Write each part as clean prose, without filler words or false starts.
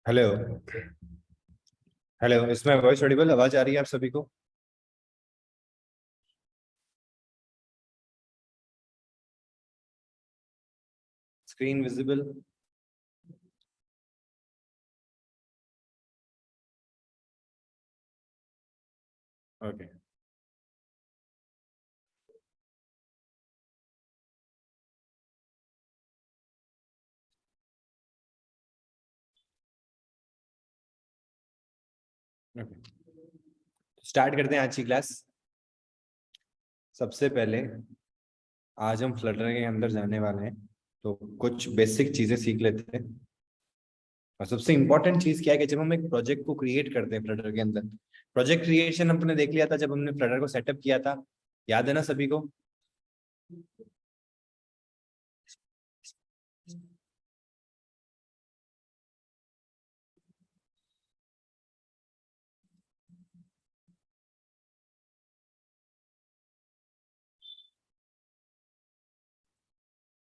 Hello. Hello, इसमें voice Audible आवाज आ रही है आप सभी को? Screen visible? Okay. Okay, start करते हैं आज की क्लास। सबसे पहले आज हम फ्लटर के अंदर जाने वाले हैं, तो कुछ बेसिक चीजें सीख लेते हैं। और सबसे इंपॉर्टेंट चीज क्या है कि जब हम एक प्रोजेक्ट को क्रिएट करते हैं फ्लटर के अंदर, प्रोजेक्ट क्रिएशन हमने देख लिया था जब हमने फ्लटर को सेटअप किया था। याद है ना सभी को?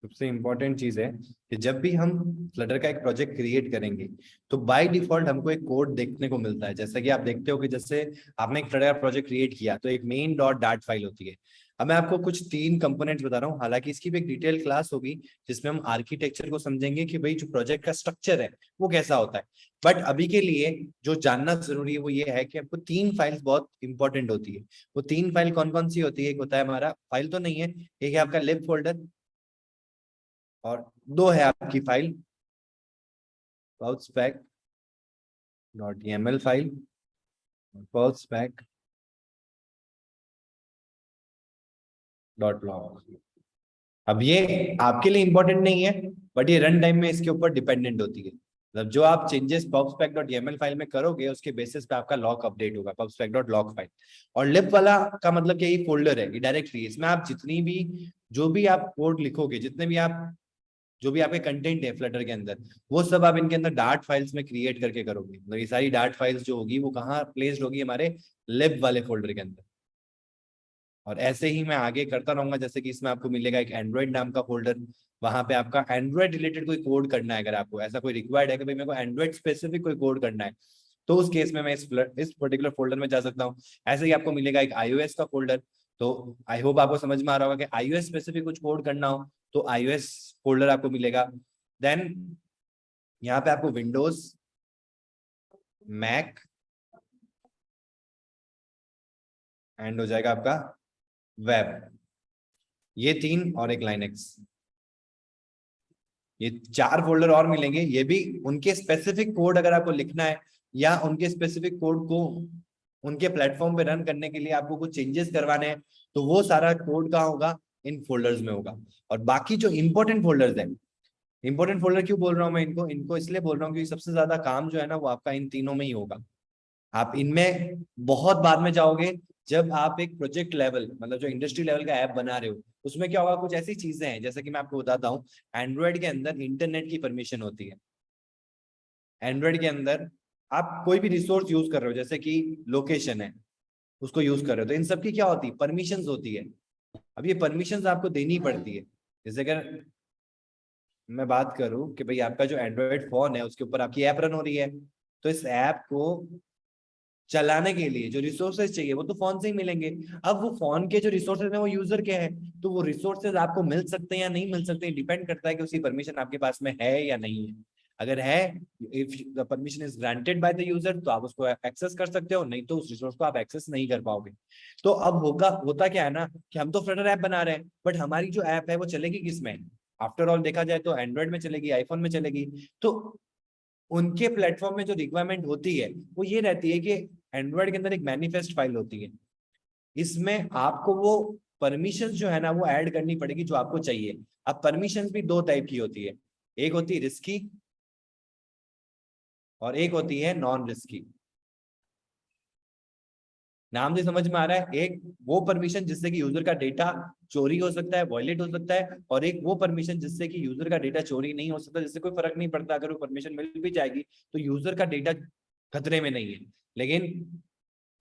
सबसे इम्पोर्टेंट चीज है कि जब भी हम फ्लटर का एक प्रोजेक्ट क्रिएट करेंगे तो बाय डिफॉल्ट हमको एक कोड देखने को मिलता है। जैसा कि आप देखते हो कि जैसे आपने एक फ्लटर का प्रोजेक्ट क्रिएट किया तो एक मेन डॉट डाट फाइल होती है। अब मैं आपको कुछ तीन कंपोनेंट्स बता रहा हूँ, हालांकि इसकी भी एक डिटेल क्लास होगी जिसमें हम आर्किटेक्चर को समझेंगे कि भाई जो प्रोजेक्ट का स्ट्रक्चर है वो कैसा होता है। बट अभी के लिए जो जानना जरूरी है वो ये है कि आपको तीन फाइल्स बहुत इंपॉर्टेंट होती है। वो तीन फाइल कौन कौन सी होती है? एक होता है हमारा फाइल तो नहीं है, एक है आपका लिब फोल्डर, और दो है आपकी file pouch SPAC dot ML file, pouch SPAC dot log. अब ये आपके लिए इंपॉर्टेंट नहीं है, बट ये रन टाइम में इसके ऊपर डिपेंडेंट होती है। मतलब जो आप चेंजेस पब्सपेक डॉट एमएल फाइल में करोगे उसके बेसिस पे आपका लॉक अपडेट होगा, पब्सपेक डॉट लॉग फाइल। और लिब वाला का मतलब क्या, ये फोल्डर है, ये डायरेक्टरी है। इसमें आप जितनी भी जो भी आप कोड लिखोगे, जितने भी आप जो भी आपके कंटेंट है फ्लटर के अंदर, वो सब आप इनके अंदर डार्ट फाइल्स में क्रिएट करके करोगे। मतलब ये सारी डार्ट फाइल्स जो होगी वो कहाँ प्लेस्ड होगी? हमारे लिब वाले फोल्डर के अंदर। और ऐसे ही मैं आगे करता रहूंगा, जैसे कि इसमें आपको मिलेगा एक एंड्रॉइड नाम का फोल्डर। वहां पे आपका एंड्रॉइड रिलेटेड कोई कोड करना है, अगर आपको ऐसा कोई रिक्वायर्ड है कि भाई मेरे को एंड्रॉइड स्पेसिफिक कोई कोड करना है, तो उस केस में मैं इस पर्टिकुलर फोल्डर में जा सकता हूँ। ऐसे ही आपको मिलेगा एक आईओएस का फोल्डर। तो आई होप आपको समझ में आ रहा होगा कि आईओएस स्पेसिफिक कुछ कोड करना हो तो आईओएस फोल्डर आपको मिलेगा। देन यहाँ पे आपको विंडोज, मैक एंड हो जाएगा आपका वेब, ये तीन, और एक लाइनेक्स। ये चार फोल्डर और मिलेंगे, ये भी उनके स्पेसिफिक कोड अगर आपको लिखना है या उनके स्पेसिफिक कोड को उनके प्लेटफॉर्म पे रन करने के लिए आपको कुछ चेंजेस करवाने हैं, तो वो सारा कोड कहाँ होगा? इन फोल्डर्स में होगा। और बाकी जो इंपॉर्टेंट फोल्डर्स हैं, इंपॉर्टेंट फोल्डर क्यों बोल रहा हूँ मैं इनको? इनको इसलिए बोल रहा हूँ क्योंकि सबसे ज्यादा काम जो है ना वो आपका इन तीनों में ही होगा। आप इनमें बहुत बाद में जाओगे जब आप एक प्रोजेक्ट लेवल, मतलब जो इंडस्ट्री लेवल का ऐप बना रहे हो, उसमें क्या होगा, कुछ ऐसी चीजें हैं जैसे कि मैं आपको बताता हूँ। एंड्रॉयड के अंदर इंटरनेट की परमिशन होती है। एंड्रॉयड के अंदर आप कोई भी रिसोर्स यूज कर रहे हो, जैसे कि लोकेशन है, उसको यूज कर रहे हो, तो इन सब की क्या होती है? परमिशंस होती है। अब ये परमिशंस आपको देनी पड़ती है। जैसे अगर मैं बात करूं कि भाई आपका जो एंड्रॉयड फोन है उसके ऊपर आपकी ऐप रन हो रही है, तो इस ऐप को चलाने के लिए जो रिसोर्सेज चाहिए वो तो फोन से ही मिलेंगे। अब वो फोन के जो रिसोर्सेज है वो यूजर के हैं, तो वो रिसोर्सेज आपको मिल सकते हैं या नहीं मिल सकते, डिपेंड करता है कि उसकी परमिशन आपके पास में है या नहीं है। अगर है, if the permission is granted by the user, तो आप उसको एक्सेस कर सकते हो, नहीं तो उस रिसोर्स को आप एक्सेस नहीं कर पाओगे। तो अब होगा, होता क्या है ना कि हम तो फ्लटर ऐप बना रहे हैं, बट हमारी जो ऐप है वो चलेगी किस में? आफ्टर ऑल देखा जाए तो एंड्रॉइड में चलेगी, आईफोन में चलेगी। तो उनके प्लेटफॉर्म में जो रिक्वायरमेंट होती है वो ये रहती है कि एंड्रॉयड के अंदर एक मैनिफेस्ट फाइल होती है, इसमें आपको वो परमिशन जो है ना वो ऐड करनी पड़ेगी जो आपको चाहिए। अब परमिशन भी दो टाइप की होती है, एक होती है रिस्की और एक होती है नॉन रिस्की। नाम से समझ में आ रहा है, एक वो परमिशन जिससे कि यूजर का डेटा चोरी हो सकता है, वॉयलेट हो सकता है, और एक वो परमिशन जिससे कि यूजर का डेटा चोरी नहीं हो सकता, जिससे कोई फर्क नहीं पड़ता, अगर वो परमिशन मिल भी जाएगी तो यूजर का डेटा खतरे में नहीं है। लेकिन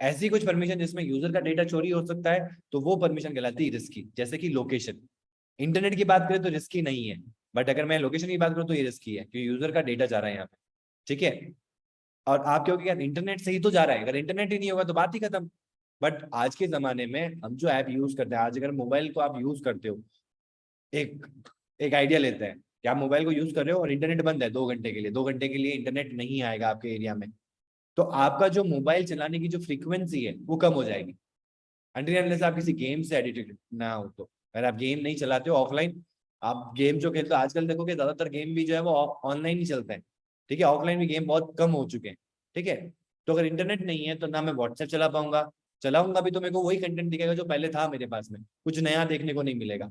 ऐसी कुछ परमिशन जिसमें यूजर का डेटा चोरी हो सकता है तो वो परमिशन कहलाती है रिस्की। जैसे कि लोकेशन, इंटरनेट की बात करें तो रिस्की नहीं है, बट अगर मैं लोकेशन की बात करूं तो ये रिस्की है क्योंकि यूजर का डेटा जा रहा है यहाँ पे। ठीक है। और आप कहोगे यार इंटरनेट से ही तो जा रहा है, अगर इंटरनेट ही नहीं होगा तो बात ही खत्म। बट आज के जमाने में हम जो ऐप यूज करते हैं, आज अगर मोबाइल को आप यूज करते हो, एक एक आइडिया लेते हैं कि आप मोबाइल को यूज कर रहे हो और इंटरनेट बंद है 2 घंटे के लिए, 2 घंटे के लिए इंटरनेट नहीं आएगा आपके एरिया में, तो आपका जो मोबाइल चलाने की जो फ्रीक्वेंसी है वो कम हो जाएगी। अनटिल अनलेस आप किसी गेम से एडिक्टेड ना हो, तो अगर आप गेम नहीं चलाते हो ऑफलाइन, आप गेम जो खेलते हो, आजकल देखोगे ज्यादातर गेम भी जो है वो ऑनलाइन ही चलते हैं, ठीक है, ऑफलाइन भी गेम बहुत कम हो चुके हैं, ठीक है। तो अगर इंटरनेट नहीं है तो ना मैं व्हाट्सएप चला पाऊंगा, चलाऊंगा भी तो मेरे को वही कंटेंट दिखेगा जो पहले था मेरे पास में, कुछ नया देखने को नहीं मिलेगा।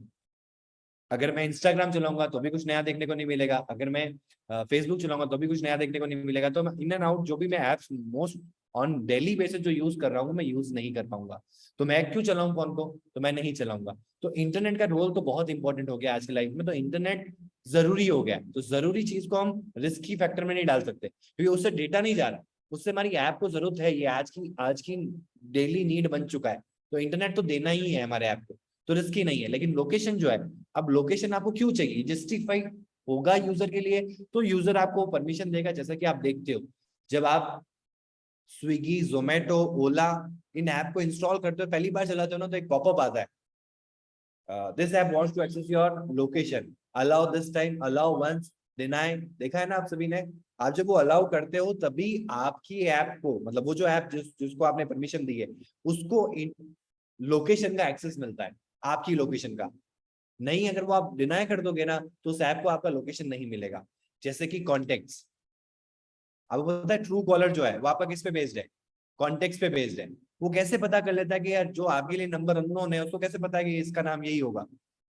अगर मैं इंस्टाग्राम चलाऊंगा तो भी कुछ नया देखने को नहीं मिलेगा, अगर मैं फेसबुक चलाऊंगा तो भी कुछ नया देखने को नहीं मिलेगा। तो मैं इन एंड आउट जो भी मैं apps most on daily basis जो यूज कर रहा हूँ मैं यूज नहीं कर पाऊंगा। तो मैं क्यों चलाऊं फोन को, तो मैं नहीं चलाऊंगा। तो इंटरनेट का रोल तो बहुत इंपॉर्टेंट हो गया आज की लाइफ में, तो इंटरनेट जरूरी हो गया। तो जरूरी चीज को हम रिस्की फैक्टर में नहीं डाल सकते, क्योंकि उससे डेटा नहीं जा रहा, उससे हमारी ऐप को जरूरत है, ये आज की डेली नीड बन चुका है। तो इंटरनेट तो देना ही है हमारे ऐप को, तो रिस्की नहीं है। लेकिन लोकेशन जो है, अब लोकेशन आपको क्यों चाहिए, जस्टिफाइड होगा यूजर के लिए, तो यूजर आपको परमिशन देगा। जैसा कि आप देखते हो जब आप स्विगी, जोमेटो, ओला इन ऐप को इंस्टॉल करते हो, पहली बार चलाते हो ना, तो एक पॉपअप आता है, this app wants to access your location, allow this time, allow once, deny. देखा है ना आप सभी ने। आप जब वो अलाउ करते हो तभी आपकी ऐप को, मतलब वो जो ऐप जिसको आपने परमिशन दी है उसको लोकेशन का एक्सेस मिलता है, आपकी लोकेशन का। नहीं, अगर वो आप डिनाई कर दोगे ना तो उस ऐप को आपका लोकेशन नहीं मिलेगा। जैसे कि कॉन्टेक्ट्स, आपको पता है ट्रू कॉलर जो है वो आपका किस पे बेस्ड है, कॉन्टेक्स्ट पे बेस्ड है। वो कैसे पता कर लेता है कि यार जो आपके लिए नंबर अननोन है उसको कैसे पता है कि इसका नाम यही होगा।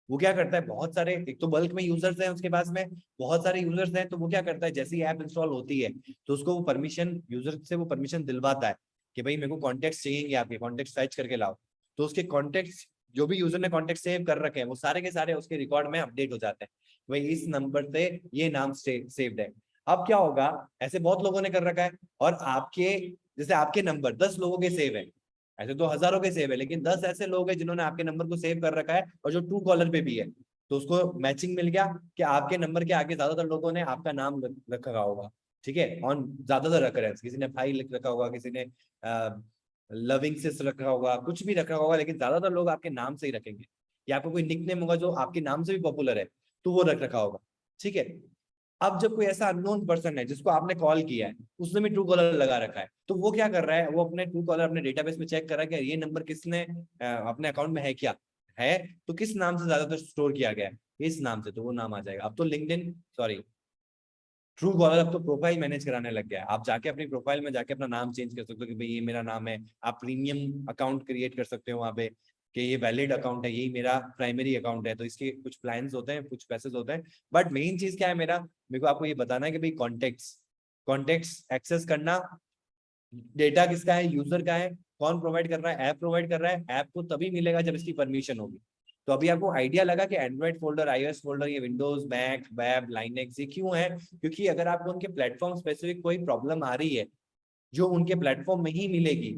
वो क्या करता है, बहुत सारे, एक तो बल्क में यूजर्स हैं उसके पास में, बहुत सारे यूजर्स हैं, तो वो क्या करता है जैसे ही ऐप इंस्टॉल होती है तो उसको वो परमिशन, यूजर से वो परमिशन दिलवाता है कि भाई मेरे को कॉन्टेक्ट चाहिए, आपके कॉन्टेक्ट फैच करके लाओ। तो उसके कॉन्टेक्ट, जो भी यूजर ने कॉन्टेक्ट सेव कर रखे हैं वो सारे के सारे उसके रिकॉर्ड में अपडेट हो जाते हैं, भाई इस नंबर से ये नाम सेव्ड है। अब क्या होगा, ऐसे बहुत लोगों ने कर रखा है, और आपके, जैसे आपके नंबर 10 लोगों के सेव है, ऐसे तो हजारों के सेव है, लेकिन 10 ऐसे लोग हैं जिन्होंने आपके नंबर को सेव कर रखा है और जो ट्रू कॉलर पे भी है, तो उसको मैचिंग मिल गया कि आपके नंबर के आगे ज्यादातर लोगों ने आपका नाम रखा होगा, ठीक है, ऑन ज्यादातर रेफरेंस, किसी ने भाई लिख रखा होगा, किसी ने लविंग सिस रखा होगा, कुछ भी रखा होगा, लेकिन ज्यादातर लोग आपके नाम से ही रखेंगे, या आपको कोई निकनेम होगा जो आपके नाम से भी पॉपुलर है तो वो रख रखा होगा, ठीक है। अब जब कोई ऐसा अननोन पर्सन है जिसको आपने कॉल किया है, उसने भी ट्रू कॉलर लगा रखा है, तो वो क्या कर रहा है, वो अपने ट्रू कॉलर अपने डेटाबेस में चेक कर रहा है कि ये नंबर किसने अपने अकाउंट में है, क्या है, तो किस नाम से ज्यादातर स्टोर किया गया है, इस नाम से, तो वो नाम आ जाएगा। अब तो लिंक्डइन, सॉरी, ट्रू कॉलर अब तो प्रोफाइल मैनेज कराने लग गया है। आप जाके अपनी प्रोफाइल में जाके अपना नाम चेंज कर सकते हो कि भाई ये मेरा नाम है, आप प्रीमियम अकाउंट क्रिएट कर सकते हो वहां पे कि ये वैलिड अकाउंट है, यही मेरा प्राइमरी अकाउंट है, तो इसके कुछ प्लान्स होते हैं, कुछ पैसेज होते हैं। बट मेन चीज क्या है मेरा, मेरे को आपको ये बताना है कि भाई कॉन्टेक्ट्स, कॉन्टेक्ट्स एक्सेस करना, डेटा किसका है, यूजर का है, कौन प्रोवाइड कर रहा है, ऐप प्रोवाइड कर रहा है, ऐप को तभी मिलेगा जब इसकी परमिशन होगी। तो अभी आपको आइडिया लगा कि एंड्रॉइड फोल्डर, आईओएस फोल्डर, ये विंडोज, मैक, वेब, लाइनेक्स, ये क्यों है, क्योंकि अगर आपको उनके प्लेटफॉर्म स्पेसिफिक कोई प्रॉब्लम आ रही है जो उनके प्लेटफॉर्म में ही मिलेगी,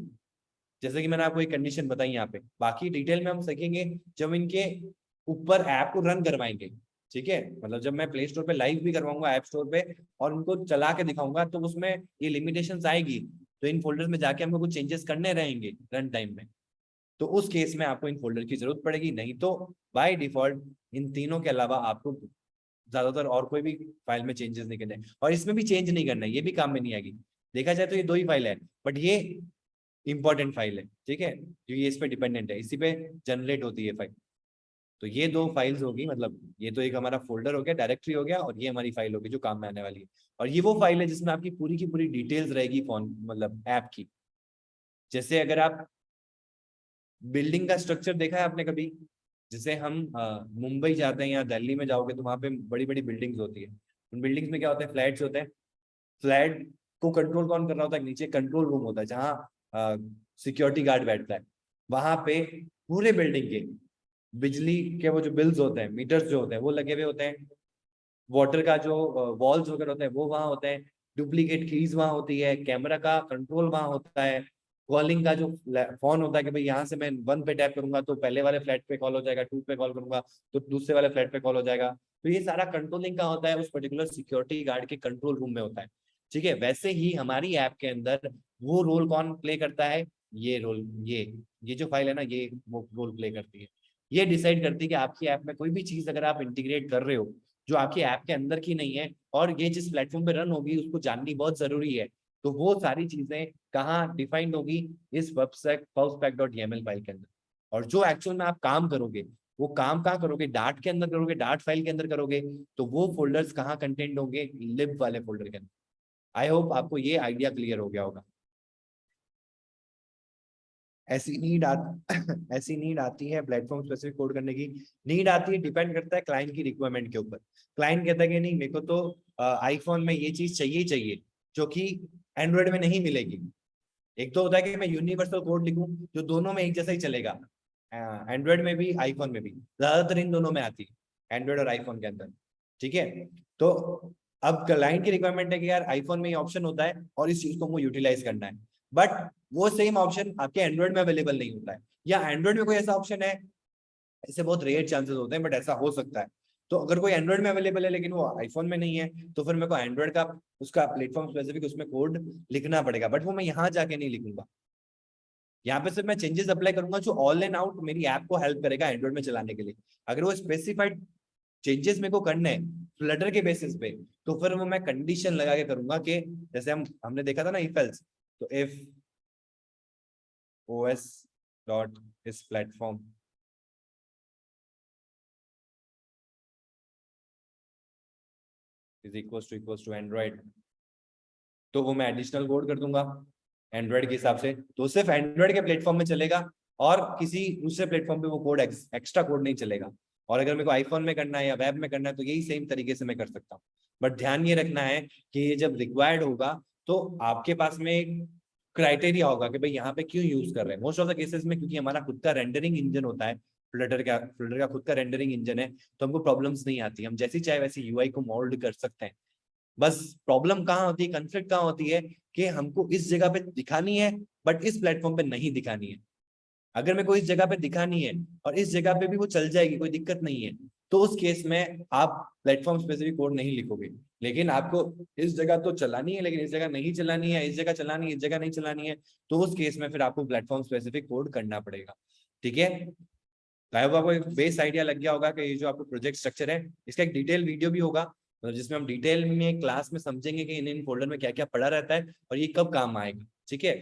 जैसे कि मैंने आपको एक कंडीशन बताई यहाँ पे, बाकी डिटेल में हम सीखेंगे जब इनके ऊपर ऐप को रन करवाएंगे, ठीक है, मतलब जब मैं प्ले स्टोर पे लाइव भी करवाऊंगा ऐप स्टोर पे और उनको चला के दिखाऊंगा, तो उसमें ये लिमिटेशंस आएगी, तो इन फोल्डर्स में जाके हमको कुछ चेंजेस करने रहेंगे रन टाइम में, तो उस केस में आपको इन फोल्डर की जरूरत पड़ेगी। नहीं तो बाय डिफॉल्ट इन तीनों के अलावा आपको ज्यादातर और कोई भी फाइल में चेंजेस नहीं करने, और इसमें भी चेंज नहीं करना है, ये भी काम में नहीं आएगी। देखा जाए तो ये 2 ही फाइल है, बट ये इंपॉर्टेंट फाइल है, ठीक है, क्योंकि ये इस पे डिपेंडेंट है, इसी पे जनरेट होती है फाइल। तो ये 2 फाइल्स होगी, मतलब ये तो एक हमारा फोल्डर हो गया, डायरेक्टरी हो गया, और ये हमारी फाइल होगी जो काम में आने वाली है। और ये वो फाइल है जिसमें आपकी पूरी की पूरी डिटेल्स रहेगी फोन, मतलब ऐप की। जैसे अगर आप बिल्डिंग का स्ट्रक्चर देखा है आपने कभी, जैसे हम मुंबई जाते हैं या दिल्ली में जाओगे तो वहां पे बड़ी बड़ी बिल्डिंग्स होती है, उन बिल्डिंग्स में क्या होता है, फ्लैट्स होते हैं। फ्लैट को कंट्रोल कौन कर रहा होता है, नीचे कंट्रोल रूम होता है जहाँ सिक्योरिटी गार्ड बैठता है। वहां पे पूरे बिल्डिंग के बिजली के वो जो बिल्स होते हैं, मीटर्स जो होते हैं वो लगे हुए होते हैं, वाटर का जो वॉल्स वगैरह होते हैं वो वहां होते हैं, डुप्लीकेट कीज वहां होती है, कैमरा का कंट्रोल वहां होता है, कॉलिंग का जो फोन होता है कि भाई यहाँ से मैं 1 पे टैप करूंगा तो पहले वाले फ्लैट पे कॉल हो जाएगा, 2 पे कॉल करूंगा तो दूसरे वाले फ्लैट पे कॉल हो जाएगा। तो ये सारा कंट्रोलिंग का होता है उस पर्टिकुलर सिक्योरिटी गार्ड के कंट्रोल रूम में होता है। ठीक है, वैसे ही हमारी ऐप के अंदर वो रोल कौन प्ले करता है, ये रोल, ये जो फाइल है ना, ये वो रोल प्ले करती है। ये डिसाइड करती है कि आपकी ऐप में कोई भी चीज अगर आप इंटीग्रेट कर रहे हो जो आपकी ऐप के अंदर की नहीं है और ये जिस प्लेटफॉर्म पे रन होगी उसको जाननी बहुत जरूरी है, तो वो सारी चीजें कहाँ डिफाइंड होगी, इस pubspec.yaml फाइल के अंदर। और जो एक्चुअल में आप काम करोगे वो काम कहाँ करोगे, डार्ट के अंदर करोगे, डार्ट फाइल के अंदर करोगे, तो वो फोल्डर्स कहाँ कंटेंट होंगे, लिब वाले फोल्डर के अंदर। आई होप आपको ये आइडिया क्लियर हो गया होगा। ऐसी नीड आ ऐसी नीड आती है प्लेटफॉर्म स्पेसिफिक कोड करने की, नीड आती है, डिपेंड करता है क्लाइंट की रिक्वायरमेंट के ऊपर। क्लाइंट कहता है कि नहीं मेरे को तो आईफोन में ये चीज चाहिए ही चाहिए जो कि एंड्रॉयड में नहीं मिलेगी। एक तो होता है कि मैं यूनिवर्सल कोड लिखूं जो दोनों में एक जैसा ही चलेगा, एंड्रॉयड में भी आईफोन में भी, ज्यादातर इन दोनों में आती है, एंड्रॉयड और आईफोन के अंदर। ठीक है, तो अब क्लाइंट की रिक्वायरमेंट है कि यार आईफोन में ये ऑप्शन होता है और इस चीज को मुझे यूटिलाइज करना है, बट वो सेम ऑप्शन आपके एंड्रॉयड में अवेलेबल नहीं होता है, या एंड्रॉयड में कोई ऐसा ऑप्शन है, ऐसे बहुत रेयर चांसेस होते हैं बट ऐसा हो सकता है। तो अगर कोई एंड्रॉयड में अवेलेबल है लेकिन वो आईफोन में नहीं है, तो फिर मेरे को एंड्रॉयड का उसका प्लेटफॉर्म स्पेसिफिक उसमें कोड लिखना पड़ेगा, बट वो मैं यहाँ जाके नहीं लिखूंगा। यहाँ पे सिर्फ मैं चेंजेस अप्लाई करूंगा जो ऑल एंड आउट मेरी ऐप को हेल्प करेगा एंड्रॉइड में चलाने के लिए। अगर वो स्पेसिफाइड चेंजेस मेरे को करने हैं फ्लटर के बेसिस पे, तो फिर वो मैं कंडीशन लगा के करूंगा कि जैसे हमने देखा था ना इफ एल्स, तो if OS dot is platform is equal to Android, तो वो मैं एडिशनल कोड कर दूंगा एंड्रॉइड के हिसाब से, तो सिर्फ एंड्रॉइड के प्लेटफॉर्म में चलेगा और किसी दूसरे प्लेटफॉर्म पे वो कोड एक्स्ट्रा कोड नहीं चलेगा। और अगर मेरे को आईफोन में करना है या वेब में करना है तो यही सेम तरीके से मैं कर सकता हूँ। बट ध्यान ये रखना है कि ये जब रिक्वायर्ड होगा तो आपके पास में एक क्राइटेरिया होगा कि भाई यहाँ पे क्यों यूज कर रहे हैं। मोस्ट ऑफ द केसेस में क्योंकि हमारा खुद का रेंडरिंग इंजन होता है, फ्लटर का खुद का रेंडरिंग इंजन है, तो हमको प्रॉब्लम्स नहीं आती, हम जैसी चाहे वैसी यूआई को मोल्ड कर सकते हैं। बस प्रॉब्लम कहाँ होती है, कंफ्लिक्ट कहाँ होती है कि हमको इस जगह पे दिखानी है बट इस प्लेटफॉर्म पे नहीं दिखानी है। अगर मेरे को इस जगह पे दिखानी है और इस जगह पे भी वो चल जाएगी, कोई दिक्कत नहीं है, तो उस केस में आप प्लेटफॉर्म स्पेसिफिक कोड नहीं लिखोगे। लेकिन आपको इस जगह तो चलानी है लेकिन इस जगह नहीं चलानी है, इस जगह चलानी है इस जगह नहीं चलानी है, तो उस केस में फिर आपको प्लेटफॉर्म स्पेसिफिक कोड करना पड़ेगा। ठीक है, गायब आपको एक बेस आइडिया लग गया होगा कि ये जो आपको प्रोजेक्ट स्ट्रक्चर है इसका एक डिटेल वीडियो भी होगा, तो जिसमें हम डिटेल में क्लास में समझेंगे कि इन फोल्डर में क्या क्या पड़ा रहता है और ये कब काम आएगा। ठीक है,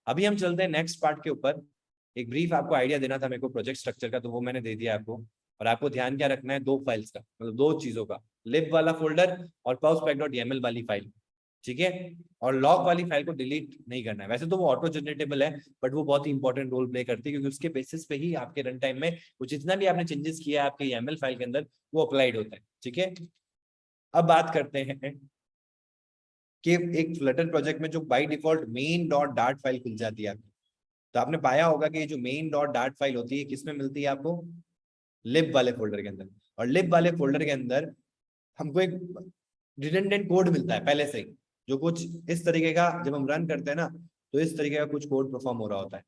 अभी हम चलते हैं नेक्स्ट पार्ट के ऊपर। एक ब्रीफ आपको आइडिया देना था मेरे को प्रोजेक्ट स्ट्रक्चर का, तो वो मैंने दे दिया आपको। और आपको ध्यान क्या रखना है, दो फाइल्स का, मतलब दो चीजों का, लिब वाला फोल्डर और pubspec.yaml वाली फाइल। ठीक है, और लॉग वाली फाइल को डिलीट नहीं करना है। वैसे तो वो ऑटो जनरेटेबल है बट वो बहुत ही इंपॉर्टेंट रोल प्ले करती है क्योंकि उसके बेसिस पे ही आपके रन टाइम में वो जितना भी आपने चेंजेस किया है आपके YAML फाइल के अंदर वो अप्लाइड होता है। ठीक है, अब बात करते हैं कि एक फ्लटर प्रोजेक्ट में जो by default main dot dart file खुल जाती है आपकी, तो आपने पाया होगा कि ये जो मेन डॉट डार्ट फाइल होती है किसमें मिलती है आपको, लिब वाले फोल्डर के अंदर। और लिब वाले फोल्डर के अंदर हमको एक रिडंडेंट कोड मिलता है पहले से ही, जो कुछ इस तरीके का जब हम रन करते हैं ना तो इस तरीके का कुछ कोड परफॉर्म हो रहा होता है,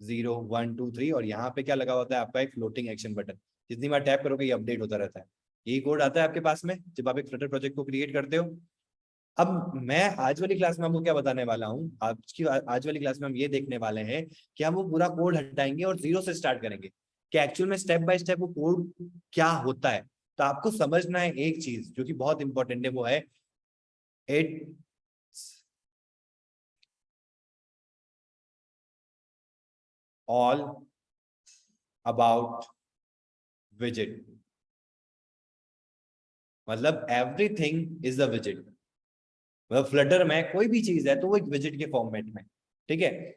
0 1 2 3, और यहाँ पे क्या लगा होता है आपका एक फ्लोटिंग एक्शन बटन, जितनी बार टैप करोगे ये अपडेट होता रहता है। यही कोड आता है आपके पास में जब आप एक फ्लटर प्रोजेक्ट को क्रिएट करते हो। अब मैं आज वाली क्लास में आपको क्या बताने वाला हूँ, आज वाली क्लास में हम ये देखने वाले हैं कि हम वो पूरा कोड हटाएंगे और जीरो से स्टार्ट करेंगे कि एक्चुअल में स्टेप बाय स्टेप वो कोड क्या होता है। तो आपको समझना है एक चीज जो कि बहुत इंपॉर्टेंट है, वो है इट ऑल अबाउट विजिट, मतलब एवरीथिंग इज अ विजिट। मतलब फ्लटर में कोई भी चीज है तो वो एक विजिट के फॉर्मेट में। ठीक है,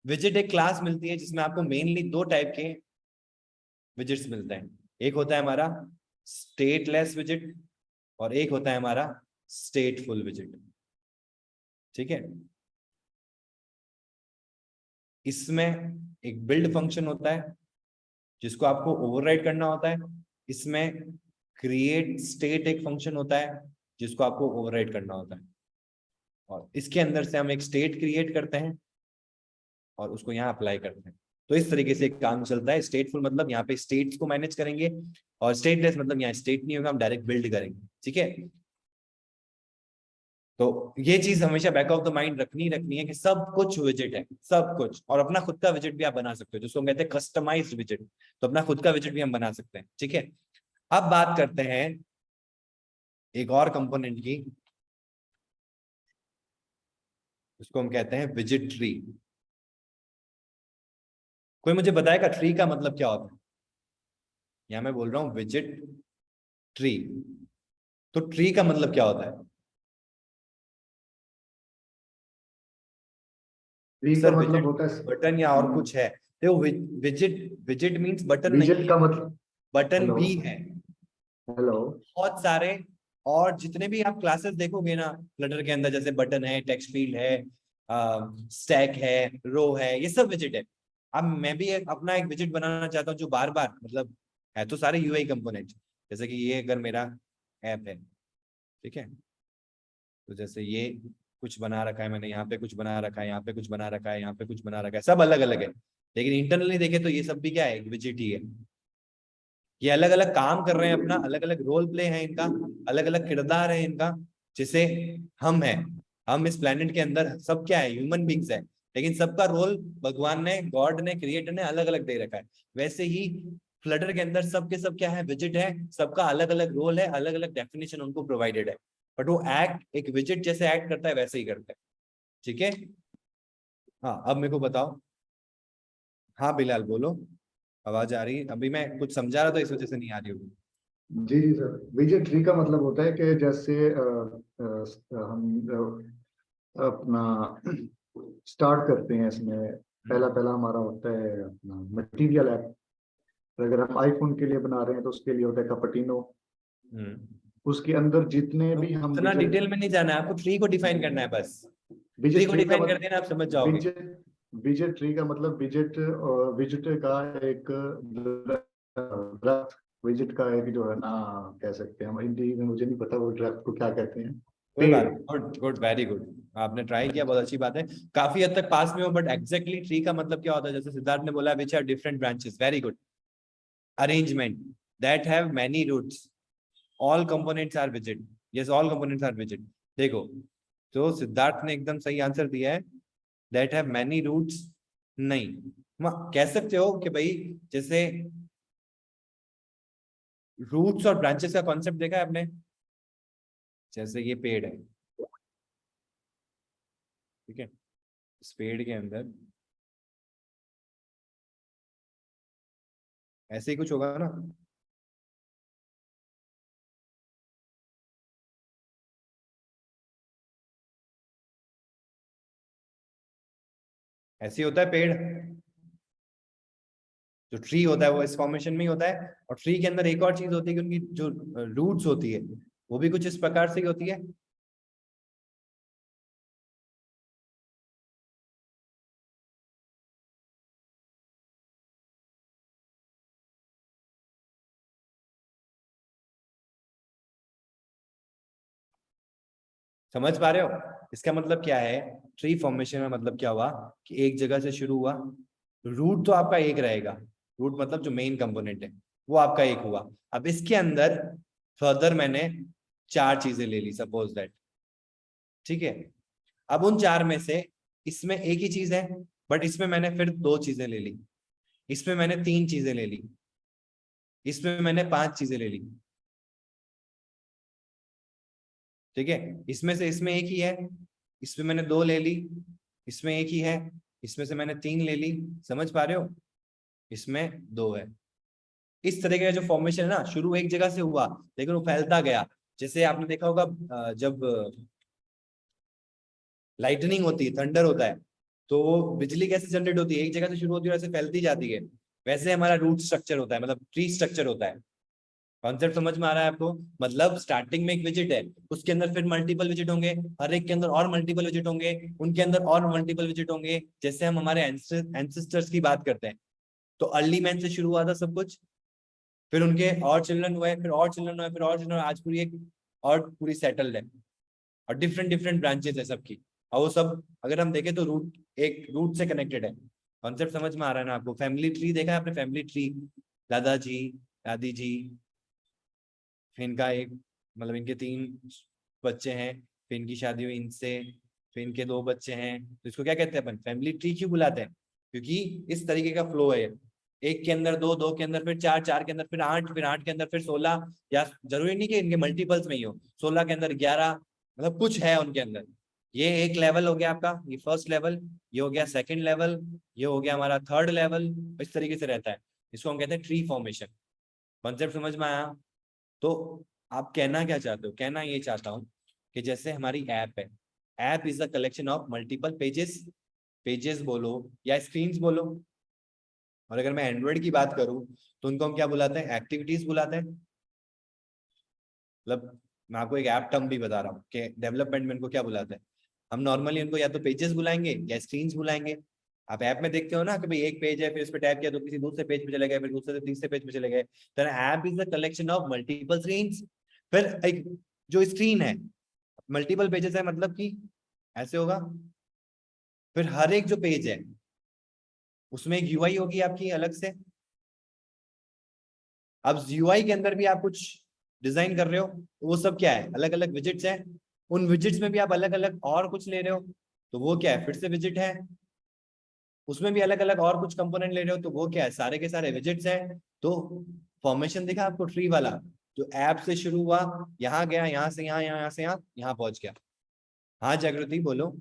विजिट एक क्लास मिलती है जिसमें आपको मेनली दो टाइप के विजिट्स मिलते हैं। एक होता है हमारा स्टेटलेस विजिट और एक होता है हमारा स्टेटफुल विजिट। ठीक है, इसमें एक बिल्ड फंक्शन होता है जिसको आपको ओवरराइड करना होता है। इसमें क्रिएट स्टेट एक फंक्शन होता है जिसको आपको ओवरराइड करना होता है। और इसके अंदर से हम एक स्टेट क्रिएट करते हैं और उसको यहाँ अप्लाई करते हैं। तो इस तरीके से एक काम चलता है। स्टेटफुल मतलब यहाँ पे स्टेट्स को मैनेज करेंगे और स्टेटलेस मतलब यहाँ स्टेट नहीं होगा, हम डायरेक्ट बिल्ड करेंगे। ठीक है, तो ये चीज हमेशा बैक ऑफ द माइंड रखनी है कि सब कुछ विजिट है, सब कुछ, और अपना खुद का विजिट भी आप बना सकते हो, जिसको हम कहते हैं कस्टमाइज्ड विजिट। तो अपना खुद का विजिट भी हम बना सकते हैं, ठीक है। अब बात करते हैं एक और कंपोनेंट की, उसको हम कहते हैं विजिट ट्री। कोई मुझे बताएगा ट्री का मतलब क्या होता है? यहां मैं बोल रहा हूं विजिट ट्री, तो ट्री का मतलब क्या होता है? ट्री का सर मतलब विजिट होता है बटन या और कुछ है? देखो विजिट विजिट मींस बटन नहीं विजिट है, का मतलब। Button hello. भी है हेलो। बहुत सारे। और जितने भी आप क्लासेस देखोगे ना फ्लटर के अंदर, जैसे बटन है, टेक्स्ट फील्ड है, स्टैक है, रो है, ये सब विजिट है। अब मैं भी अपना एक विजिट बनाना चाहता हूँ जो बार बार, मतलब है तो सारे यूआई कंपोनेंट, जैसे कि ये अगर मेरा ऐप है, ठीक है, तो जैसे ये कुछ बना रखा है मैंने, यहाँ पे कुछ बना रखा है, यहाँ पे कुछ बना रखा है, यहाँ पे कुछ बना रखा है, सब अलग अलग है। लेकिन इंटरनली देखे तो ये सब भी क्या है, एक विजिट ही है। ये अलग अलग काम कर रहे हैं अपना, अलग अलग रोल प्ले है इनका, अलग अलग किरदार है इनका, जिसे हम हैं। हम इस प्लेनेट के अंदर सब क्या है, ह्यूमन बींग्स है, लेकिन सबका रोल भगवान ने, गॉड ने, क्रिएटर ने अलग अलग दे रखा है। वैसे ही फ्लटर के अंदर सबके सब क्या है, विजिट है, सबका अलग अलग रोल है, अलग अलग डेफिनेशन उनको प्रोवाइडेड है, बट वो एक्ट एक विजिट जैसे एक्ट करता है वैसे ही करता है, ठीक है। हाँ अब मेरे को बताओ। हाँ बिलाल बोलो, आवाज आ रही है? अभी मैं कुछ समझा रहा था इस वजह से नहीं आ रही होगी। जी जी सर, विजिट ट्री का मतलब होता है कि जैसे हम अपना स्टार्ट करते हैं इसमें। पहला पहला हमारा होता है अपना मटेरियल ऐप। अगर हम आईफोन के लिए बना रहे हैं तो उसके लिए होता है कपटिनो। हम्म। उसके अंदर जितने तो भी हम इतना विजिट। डिटेल में नहीं जाना है आपको, ट्री को डिफाइन करना है बस। ट्री विजिट को ट्री का डिफाइन कर मतलब देना, आप समझ जाओगे। विजिट विजिट ट्री का मतलब विजिट विजिट का एक ड्राफ्ट। विजिट का एक जो है ना, कह सकते हैं हम हिंदी में, मुझे नहीं पता वो ड्राफ्ट को क्या कहते हैं। कोई पेड़। बात नहीं, गुड गुड, वेरी गुड। आपने ट्राई किया, बहुत अच्छी बात है। काफी हद तक पास में हो, बट एग्जैक्टली ट्री का मतलब क्या होता है, जैसे सिद्धार्थ ने बोला which are different branches, very good. Arrangement that have many routes, all components are visit. Yes, all components are visit. देखो, तो सिद्धार्थ ने एकदम सही आंसर दिया है, दैट हैव मैनी रूट्स। नहीं, कह सकते हो कि भाई, जैसे रूट्स और ब्रांचेस का कॉन्सेप्ट देखा है आपने, जैसे ये पेड़ है, ठीक है, इस पेड़ के अंदर ऐसे ही कुछ होगा ना, ऐसे ही होता है पेड़। जो ट्री होता है वो इस फॉर्मेशन में ही होता है, और ट्री के अंदर एक और चीज होती है कि उनकी जो रूट्स होती है वो भी कुछ इस प्रकार से ही होती है। समझ पा रहे हो इसका मतलब क्या है? ट्री फॉर्मेशन में मतलब क्या हुआ कि एक जगह से शुरू हुआ, रूट तो आपका एक रहेगा, रूट मतलब जो मेन कंपोनेंट है वो आपका एक हुआ। अब इसके अंदर फर्दर मैंने चार चीजें ले ली, सपोज दैट, ठीक है। अब उन चार में से इसमें एक ही चीज है, बट इसमें मैंने फिर दो चीजें ले ली, इसमें मैंने तीन चीजें ले ली, इसमें मैंने पांच चीजें ले ली, ठीक है। इसमें से इसमें एक ही है, इसमें मैंने दो ले ली, इसमें एक ही है, इसमें से मैंने तीन ले ली। समझ पा रहे हो? इसमें दो है। इस तरीके का जो फॉर्मेशन है ना, शुरू एक जगह से हुआ लेकिन वो फैलता गया। जैसे आपने देखा होगा, जब लाइटनिंग होती है, थंडर होता है, तो वो बिजली कैसे जनरेट होती है, एक जगह से शुरू होती है, वैसे फैलती जाती है। वैसे हमारा रूट स्ट्रक्चर होता है, मतलब ट्री स्ट्रक्चर होता है। कॉन्सेप्ट समझ में आ रहा है आपको? मतलब स्टार्टिंग में एक विजिट है, उसके अंदर फिर मल्टीपल विजिट होंगे, हर एक के अंदर और मल्टीपल विजिट होंगे, उनके अंदर और मल्टीपल विजिट होंगे। जैसे हम हमारे एंसेस्टर्स की बात करते हैं, तो अर्ली मैन से शुरू हुआ था सब कुछ, फिर उनके और चिल्ड्रन हुए, फिर और चिल्ड्रन हुए, फिर और चिल्ड्रन, आज पूरी एक और पूरी सेटल्ड है, और डिफरेंट डिफरेंट ब्रांचेस है सबकी। और वो सब अगर हम देखें तो रूट, एक रूट से कनेक्टेड है। कॉन्सेप्ट समझ में आ रहा है ना आपको? फैमिली ट्री देखा है आपने? फैमिली ट्री, दादाजी, दादी जी, फिर इनका एक, मतलब इनके तीन बच्चे हैं, फिर इनकी शादी हुई इनसे, फिर इनके 2 बच्चे हैं, तो इसको क्या कहते हैं अपन, फैमिली ट्री क्यों बुलाते हैं? क्योंकि इस तरीके का फ्लो है, एक के अंदर 2, 2 के अंदर फिर 4, 4 के अंदर फिर 8, फिर 8 के अंदर फिर 16, या जरूरी नहीं कि इनके मल्टीपल्स में ही हो, 16 के अंदर 11, मतलब कुछ है उनके अंदर। ये एक लेवल हो गया आपका, ये फर्स्ट लेवल, ये हो गया सेकंड लेवल, ये हो गया हमारा थर्ड लेवल, इस तरीके से रहता है। इसको हम कहते हैं ट्री फॉर्मेशन। कॉन्सेप्ट समझ में आया? तो आप कहना क्या चाहते हो? कहना ये चाहता हूँ कि जैसे हमारी ऐप है, app is the collection of multiple pages, pages बोलो या स्क्रीन्स बोलो। और अगर मैं एंड्रॉइड की बात करूं तो उनको हम क्या बुलाते हैं? एक्टिविटीज बुलाते हैं। मतलब मैं आपको एक ऐप टर्म भी बता रहा हूँ कि डेवलपमेंट में इनको क्या बुलाते हैं। हम नॉर्मली इनको या तो पेजेस बुलाएंगे या स्क्रीन्स बुलाएंगे। आप ऐप में देखते हो ना कि भाई एक पेज है, फिर उस पर टैप किया तो किसी दूसरे पेज पे चले गए, फिर दूसरे से तीसरे पेज पे चले गए। तो app is the collection of multiple screens. फिर एक जो स्क्रीन है, मल्टीपल पेजेस है, मतलब कि ऐसे होगा। फिर हर एक जो पेज है उसमें एक यूआई होगी आपकी अलग से। अब यूआई के अंदर भी आप कुछ डिजाइन कर रहे हो, तो वो सब क्या है? अलग अलग विजिट्स हैं। उन विजिट्स में भी आप अलग अलग और कुछ ले रहे हो, तो वो क्या है? फिर से विजिट है। उसमें भी अलग अलग और कुछ कंपोनेंट ले रहे हो, तो वो क्या है? सारे के सारे विजिट्स हैं। तो फॉर्मेशन दिखा आपको ट्री वाला, जो ऐप से शुरू हुआ, यहाँ गया, यहाँ से यहाँ, यहाँ से यहाँ, यहाँ पहुंच गया। हाँ जागृति बोलो।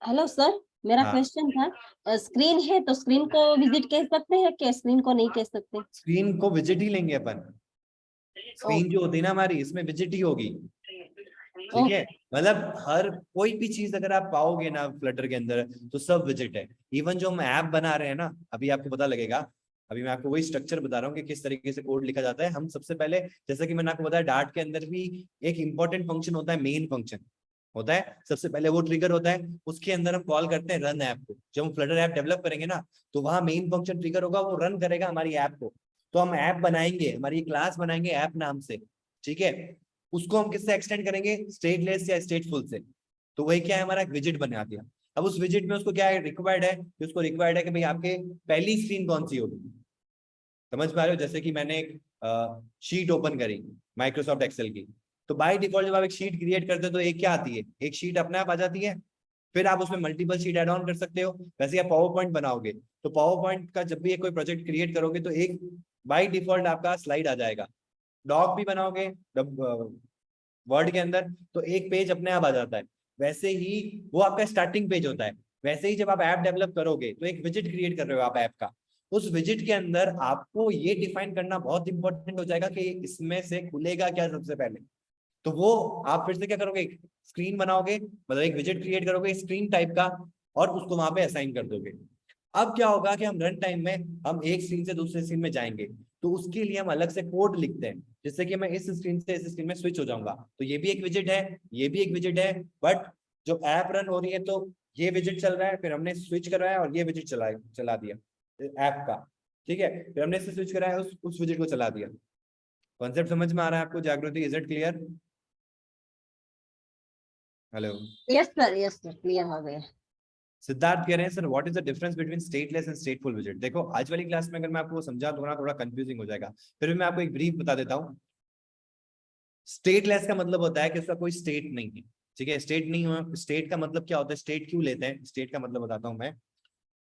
हेलो सर, मेरा हाँ, क्वेश्चन था, स्क्रीन है तो स्क्रीन को विजिट कह सकते हैं क्या स्क्रीन को नहीं कह सकते? स्क्रीन को विजिट ही लेंगे अपन। ओ, स्क्रीन जो होती है ना हमारी, इसमें विजिट ही होगी। ओ, ठीक है, मतलब हर कोई भी चीज अगर आप पाओगे ना फ्लटर के अंदर, तो सब विजिट है। इवन जो हम ऐप बना रहे हैं ना, अभी आपको पता लगेगा। अभी मैं आपको वही स्ट्रक्चर बता रहा हूँ कि किस तरीके से कोड लिखा जाता है। हम सबसे पहले, जैसे कि मैंने आपको बताया, डार्ट के अंदर भी एक इंपॉर्टेंट फंक्शन होता है, मेन फंक्शन होता है। सबसे पहले वो ट्रिगर होता है, उसके अंदर हम कॉल करते हैं रन ऐप को। जब हम फ्लटर ऐप डेवलप करेंगे ना, तो वहां मेन फंक्शन ट्रिगर होगा, वो रन करेगा हमारी ऐप को। तो हम ऐप बनाएंगे, हमारी क्लास बनाएंगे ऐप नाम से। ठीक है, उसको हम किससे एक्सटेंड करेंगे? स्टेटलेस या स्टेटफुल से। तो वही क्या है, हमारा एक विजिट बना दिया। अब उस विजिट में उसको क्या है रिक्वायर्ड है, कि उसको रिक्वायर्ड है कि भाई आपके पहली स्क्रीन कौन सी होगी। समझ पा रहे हो? जैसे कि मैंने एक शीट ओपन करी माइक्रोसॉफ्ट एक्सेल की, तो बाय डिफॉल्ट जब आप एक शीट क्रिएट करते हो तो एक क्या आती है? एक शीट अपने आप आ जाती है। फिर आप उसमें मल्टीपल शीट ऐड ऑन कर सकते हो। वैसे आप पावर पॉइंट बनाओगे, तो पावर पॉइंट का जब भी कोई प्रोजेक्ट क्रिएट करोगे, तो एक बाय डिफॉल्ट आपका स्लाइड आ जाएगा। डॉक भी बनाओगे वर्ड के अंदर, तो एक पेज अपने आप आ जाता है। वैसे ही वो आपका स्टार्टिंग पेज होता है। वैसे ही जब आप ऐप डेवलप करोगे, तो एक विजिट क्रिएट कर रहे हो आप ऐप का, उस विजिट के अंदर आपको ये डिफाइन करना बहुत इंपॉर्टेंट हो जाएगा कि इसमें से खुलेगा क्या सबसे पहले। तो वो आप फिर से क्या करोगे? एक स्क्रीन बनाओगे, मतलब एक विजिट क्रिएट करोगे स्क्रीन टाइप का, और उसको वहां पे असाइन कर दोगे। अब क्या होगा कि हम रन टाइम में हम एक स्क्रीन से दूसरे स्क्रीन में जाएंगे, तो उसके लिए हम अलग से कोड लिखते हैं, जिससे कि मैं इस स्क्रीन से इस स्क्रीन में स्विच हो जाऊंगा। तो ये भी एक विजिट है, ये भी एक विजिट है। बट जो ऐप रन हो रही है, तो ये विजिट चल रहा है, फिर हमने स्विच करवाया और ये विजिट चला दिया ऐप का। ठीक है, फिर हमने इससे स्विच कराया, उस विजिट को चला दिया। कॉन्सेप्ट समझ में आ रहा है आपको जागृति? Is it clear? Hello yes sir, clear हो गया। सिद्धार्थ कह रहे हैं, sir what is the difference between stateless and स्टेटफुल visit? देखो आज वाली क्लास में अगर मैं आपको समझा दूंगा थोड़ा कंफ्यूजिंग हो जाएगा, फिर भी मैं आपको एक ब्रीफ बता देता हूँ। स्टेटलेस का मतलब होता है कि उसका कोई स्टेट नहीं है। ठीक है, स्टेट नहीं हुआ। स्टेट का मतलब क्या होता है? स्टेट क्यों लेते हैं? स्टेट का मतलब बताता हूँ मैं।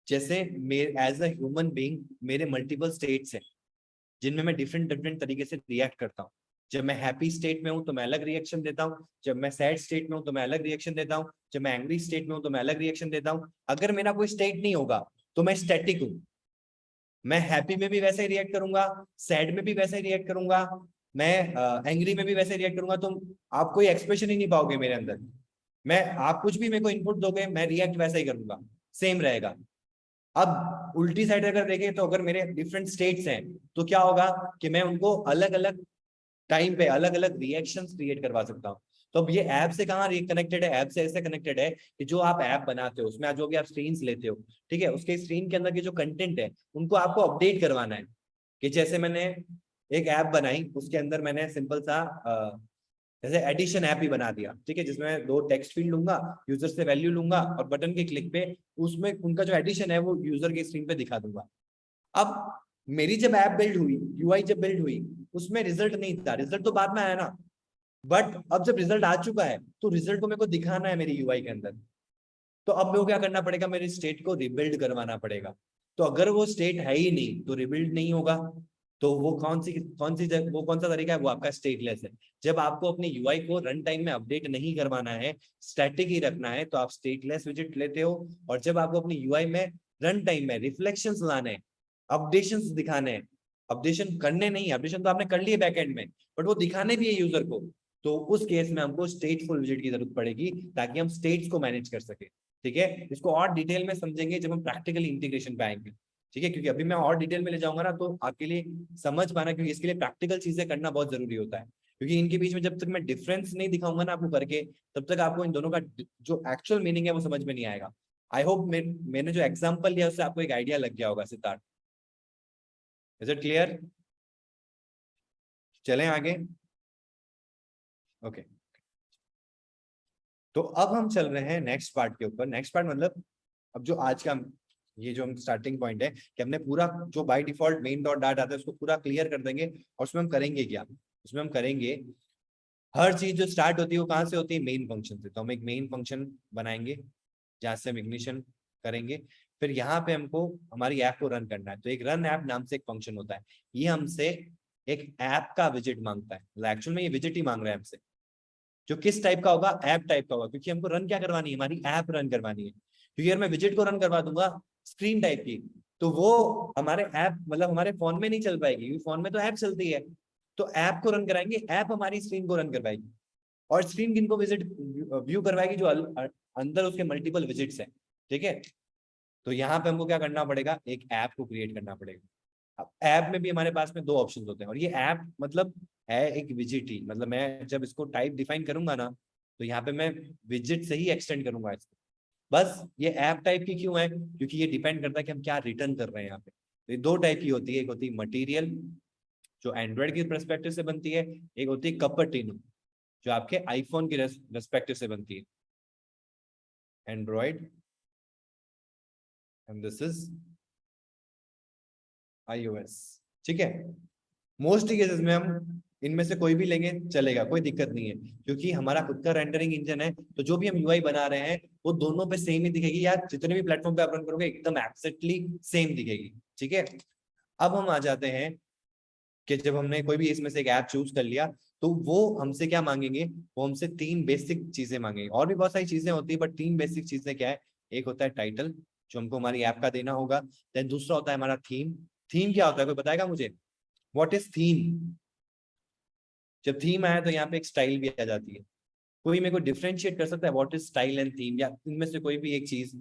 जैसे एज अ ह्यूमन बीइंग मेरे मल्टीपल स्टेट्स हैं, जिनमें मैं डिफरेंट डिफरेंट तरीके से रिएक्ट करता हूँ। जब मैं हैप्पी स्टेट में हूँ तो मैं अलग रिएक्शन देता हूँ, जब मैं सैड स्टेट में हूँ तो मैं अलग रिएक्शन देता हूँ, जब मैं एंग्री स्टेट में हूँ तो मैं अलग रिएक्शन देता हूँ। अगर मेरा कोई स्टेट नहीं होगा तो मैं स्टैटिक हूँ। मैं हैप्पी में भी वैसे ही रिएक्ट करूंगा, सैड में भी वैसे ही रिएक्ट करूंगा, मैं एंग्री में भी वैसे ही रिएक्ट करूंगा। तो आप कोई एक्सप्रेशन ही नहीं पाओगे मेरे अंदर। मैं आप कुछ भी मेरे को इनपुट दोगे, मैं रिएक्ट वैसा ही करूंगा, सेम रहेगा। अब उल्टी साइड अगर देखें, तो अगर मेरे डिफरेंट स्टेट्स हैं, तो क्या होगा कि मैं उनको अलग अलग टाइम पे अलग अलग रिएक्शंस क्रिएट करवा सकता हूँ। तो अब ये ऐप से कहाँ कनेक्टेड है? ऐप से ऐसे कनेक्टेड है कि जो आप ऐप बनाते हो, उसमें जो भी आप स्क्रीन्स लेते हो, ठीक है, उसके स्क्रीन के अंदर के जो कंटेंट है, उनको आपको अपडेट करवाना है। कि जैसे मैंने एक ऐप बनाई, उसके अंदर मैंने सिंपल सा जैसे एडिशन ऐप ही बना दिया। ठीक है, जिसमें 2 टेक्स्ट फील्ड लूंगा, यूजर से वैल्यू लूंगा, और बटन के क्लिक पे उसमें उनका जो एडिशन है वो यूजर के स्क्रीन पे दिखा दूंगा। अब मेरी जब ऐप बिल्ड हुई, यूआई जब बिल्ड हुई, उसमें रिजल्ट नहीं था। रिजल्ट तो बाद में आया ना। बट अब जब रिजल्ट आ चुका है तो रिजल्ट को मेरे को दिखाना है मेरी यूआई के अंदर, तो अब मेरे को क्या करना पड़ेगा, मेरे स्टेट को रिबिल्ड करवाना पड़ेगा। तो अगर वो स्टेट है ही नहीं तो रिबिल्ड नहीं होगा। तो वो वो कौन सा तरीका है, वो आपका स्टेटलेस है। जब आपको अपने यूआई को रन टाइम में अपडेट नहीं करवाना है, स्टैटिक ही रखना है, तो आप स्टेटलेस विजिट लेते हो। और जब आपको अपनी यूआई में रन टाइम में रिफ्लेक्शंस लाने हैं, अपडेशंस दिखाने हैं, अपडेशन करने नहीं, अपडेशन तो आपने कर लिए बैकएंड में, बट वो दिखाने भी है यूजर को, तो उस केस में हमको स्टेटफुल विजिट की जरूरत पड़ेगी, ताकि हम स्टेट्स को मैनेज कर सके। ठीक है, इसको और डिटेल में समझेंगे जब हम प्रैक्टिकल इंटीग्रेशन पे आएंगे। ठीक है, क्योंकि अभी मैं और डिटेल में ले जाऊंगा ना तो आपके लिए समझ पाना, क्योंकि इसके लिए प्रैक्टिकल चीजें करना बहुत जरूरी होता है। क्योंकि इनके बीच में जब तक मैं डिफरेंस नहीं दिखाऊंगा ना आपको करके, तब तक आपको इन दोनों का जो एक्चुअल मीनिंग है वो समझ में नहीं आएगा। आई होप मैंने जो एग्जाम्पल लिया उससे आपको एक आइडिया लग गया होगा। Siddharth, is it clear? चलें आगे। ओके, तो अब हम चल रहे हैं नेक्स्ट पार्ट के ऊपर। नेक्स्ट पार्ट मतलब अब जो आज का ये जो हम स्टार्टिंग पॉइंट है कि हमने पूरा जो by default main dot dot आता है उसको पूरा क्लियर कर देंगे। और उसमें हम करेंगे क्या, उसमें हम करेंगे हर चीज जो स्टार्ट होती है वो कहाँ से होती है, मेन फंक्शन से। तो हम एक मेन फंक्शन बनाएंगे जहाँ से हम इग्निशन करेंगे। फिर यहाँ पे हमको हमारी ऐप को रन करना है, तो एक रन ऐप नाम से एक फंक्शन होता है। ये हमसे एक ऐप का विजिट मांगता है, एक्चुअल में ये विजिट ही मांग रहा है हमसे, जो किस टाइप का होगा, ऐप टाइप का होगा, क्योंकि हमको रन क्या करवानी है, हमारी ऐप रन करवानी है। क्योंकि अगर मैं विजिट को रन करवा दूंगा स्क्रीन टाइप की, तो वो हमारे ऐप मतलब हमारे फोन में नहीं चल पाएगी, क्योंकि फोन में तो ऐप चलती है। तो ऐप को रन कराएंगे, ऐप हमारी स्क्रीन को रन करवाएगी। और स्क्रीन किनको विजिट व्यू करवाएगी, जो अंदर उसके मल्टीपल विजिट्स हैं। ठीक है, तो यहाँ पे हमको क्या करना पड़ेगा, एक ऐप को क्रिएट करना पड़ेगा। अब ऐप में भी हमारे पास में दो ऑप्शंस होते हैं, और ये ऐप मतलब है एक विजिट ही, मतलब मैं जब इसको टाइप डिफाइन करूंगा ना, तो यहाँ पे मैं विजिट से ही एक्सटेंड करूंगा इसको। बस ये ऐप टाइप की क्यों है, क्योंकि ये डिपेंड करता है कि हम क्या रिटर्न कर रहे हैं यहाँ पे। तो ये दो टाइप की होती है, एक होती है मटेरियल जो एंड्रॉइड की पर्सपेक्टिव से बनती है, एक होती है कपर्टिनो जो आपके आईफोन की पर्सपेक्टिव से बनती है। Android and this is iOS। ठीक है, मोस्टली केसेस में हम इनमें से कोई भी लेंगे चलेगा, कोई दिक्कत नहीं है, क्योंकि हमारा खुद का रेंडरिंग इंजन है। तो जो भी हम यूआई बना रहे हैं वो दोनों पे सेम ही दिखेगी, यार जितने भी प्लेटफॉर्म पे आप रन करोगे एकदम एग्जैक्टली सेम दिखेगी। ठीक है, अब हम आ जाते हैं कि जब हमने कोई भी इसमें से एक ऐप चूज कर लिया, तो वो हमसे क्या मांगेंगे, वो हमसे तीन बेसिक चीजें मांगेंगे। और भी बहुत सारी चीजें होती है, बट तीन बेसिक चीजें क्या है, एक होता है टाइटल जो हमको हमारी ऐप का देना होगा, देन दूसरा होता है हमारा थीम। थीम क्या होता है, कोई बताएगा मुझे, व्हाट इज थीम? जब थीम आया तो यहाँ पे एक स्टाइल भी आ जाती है। कोई मेरे को डिफरेंशिएट कर सकता है what is style and theme, या इनमें से कोई भी एक चीज?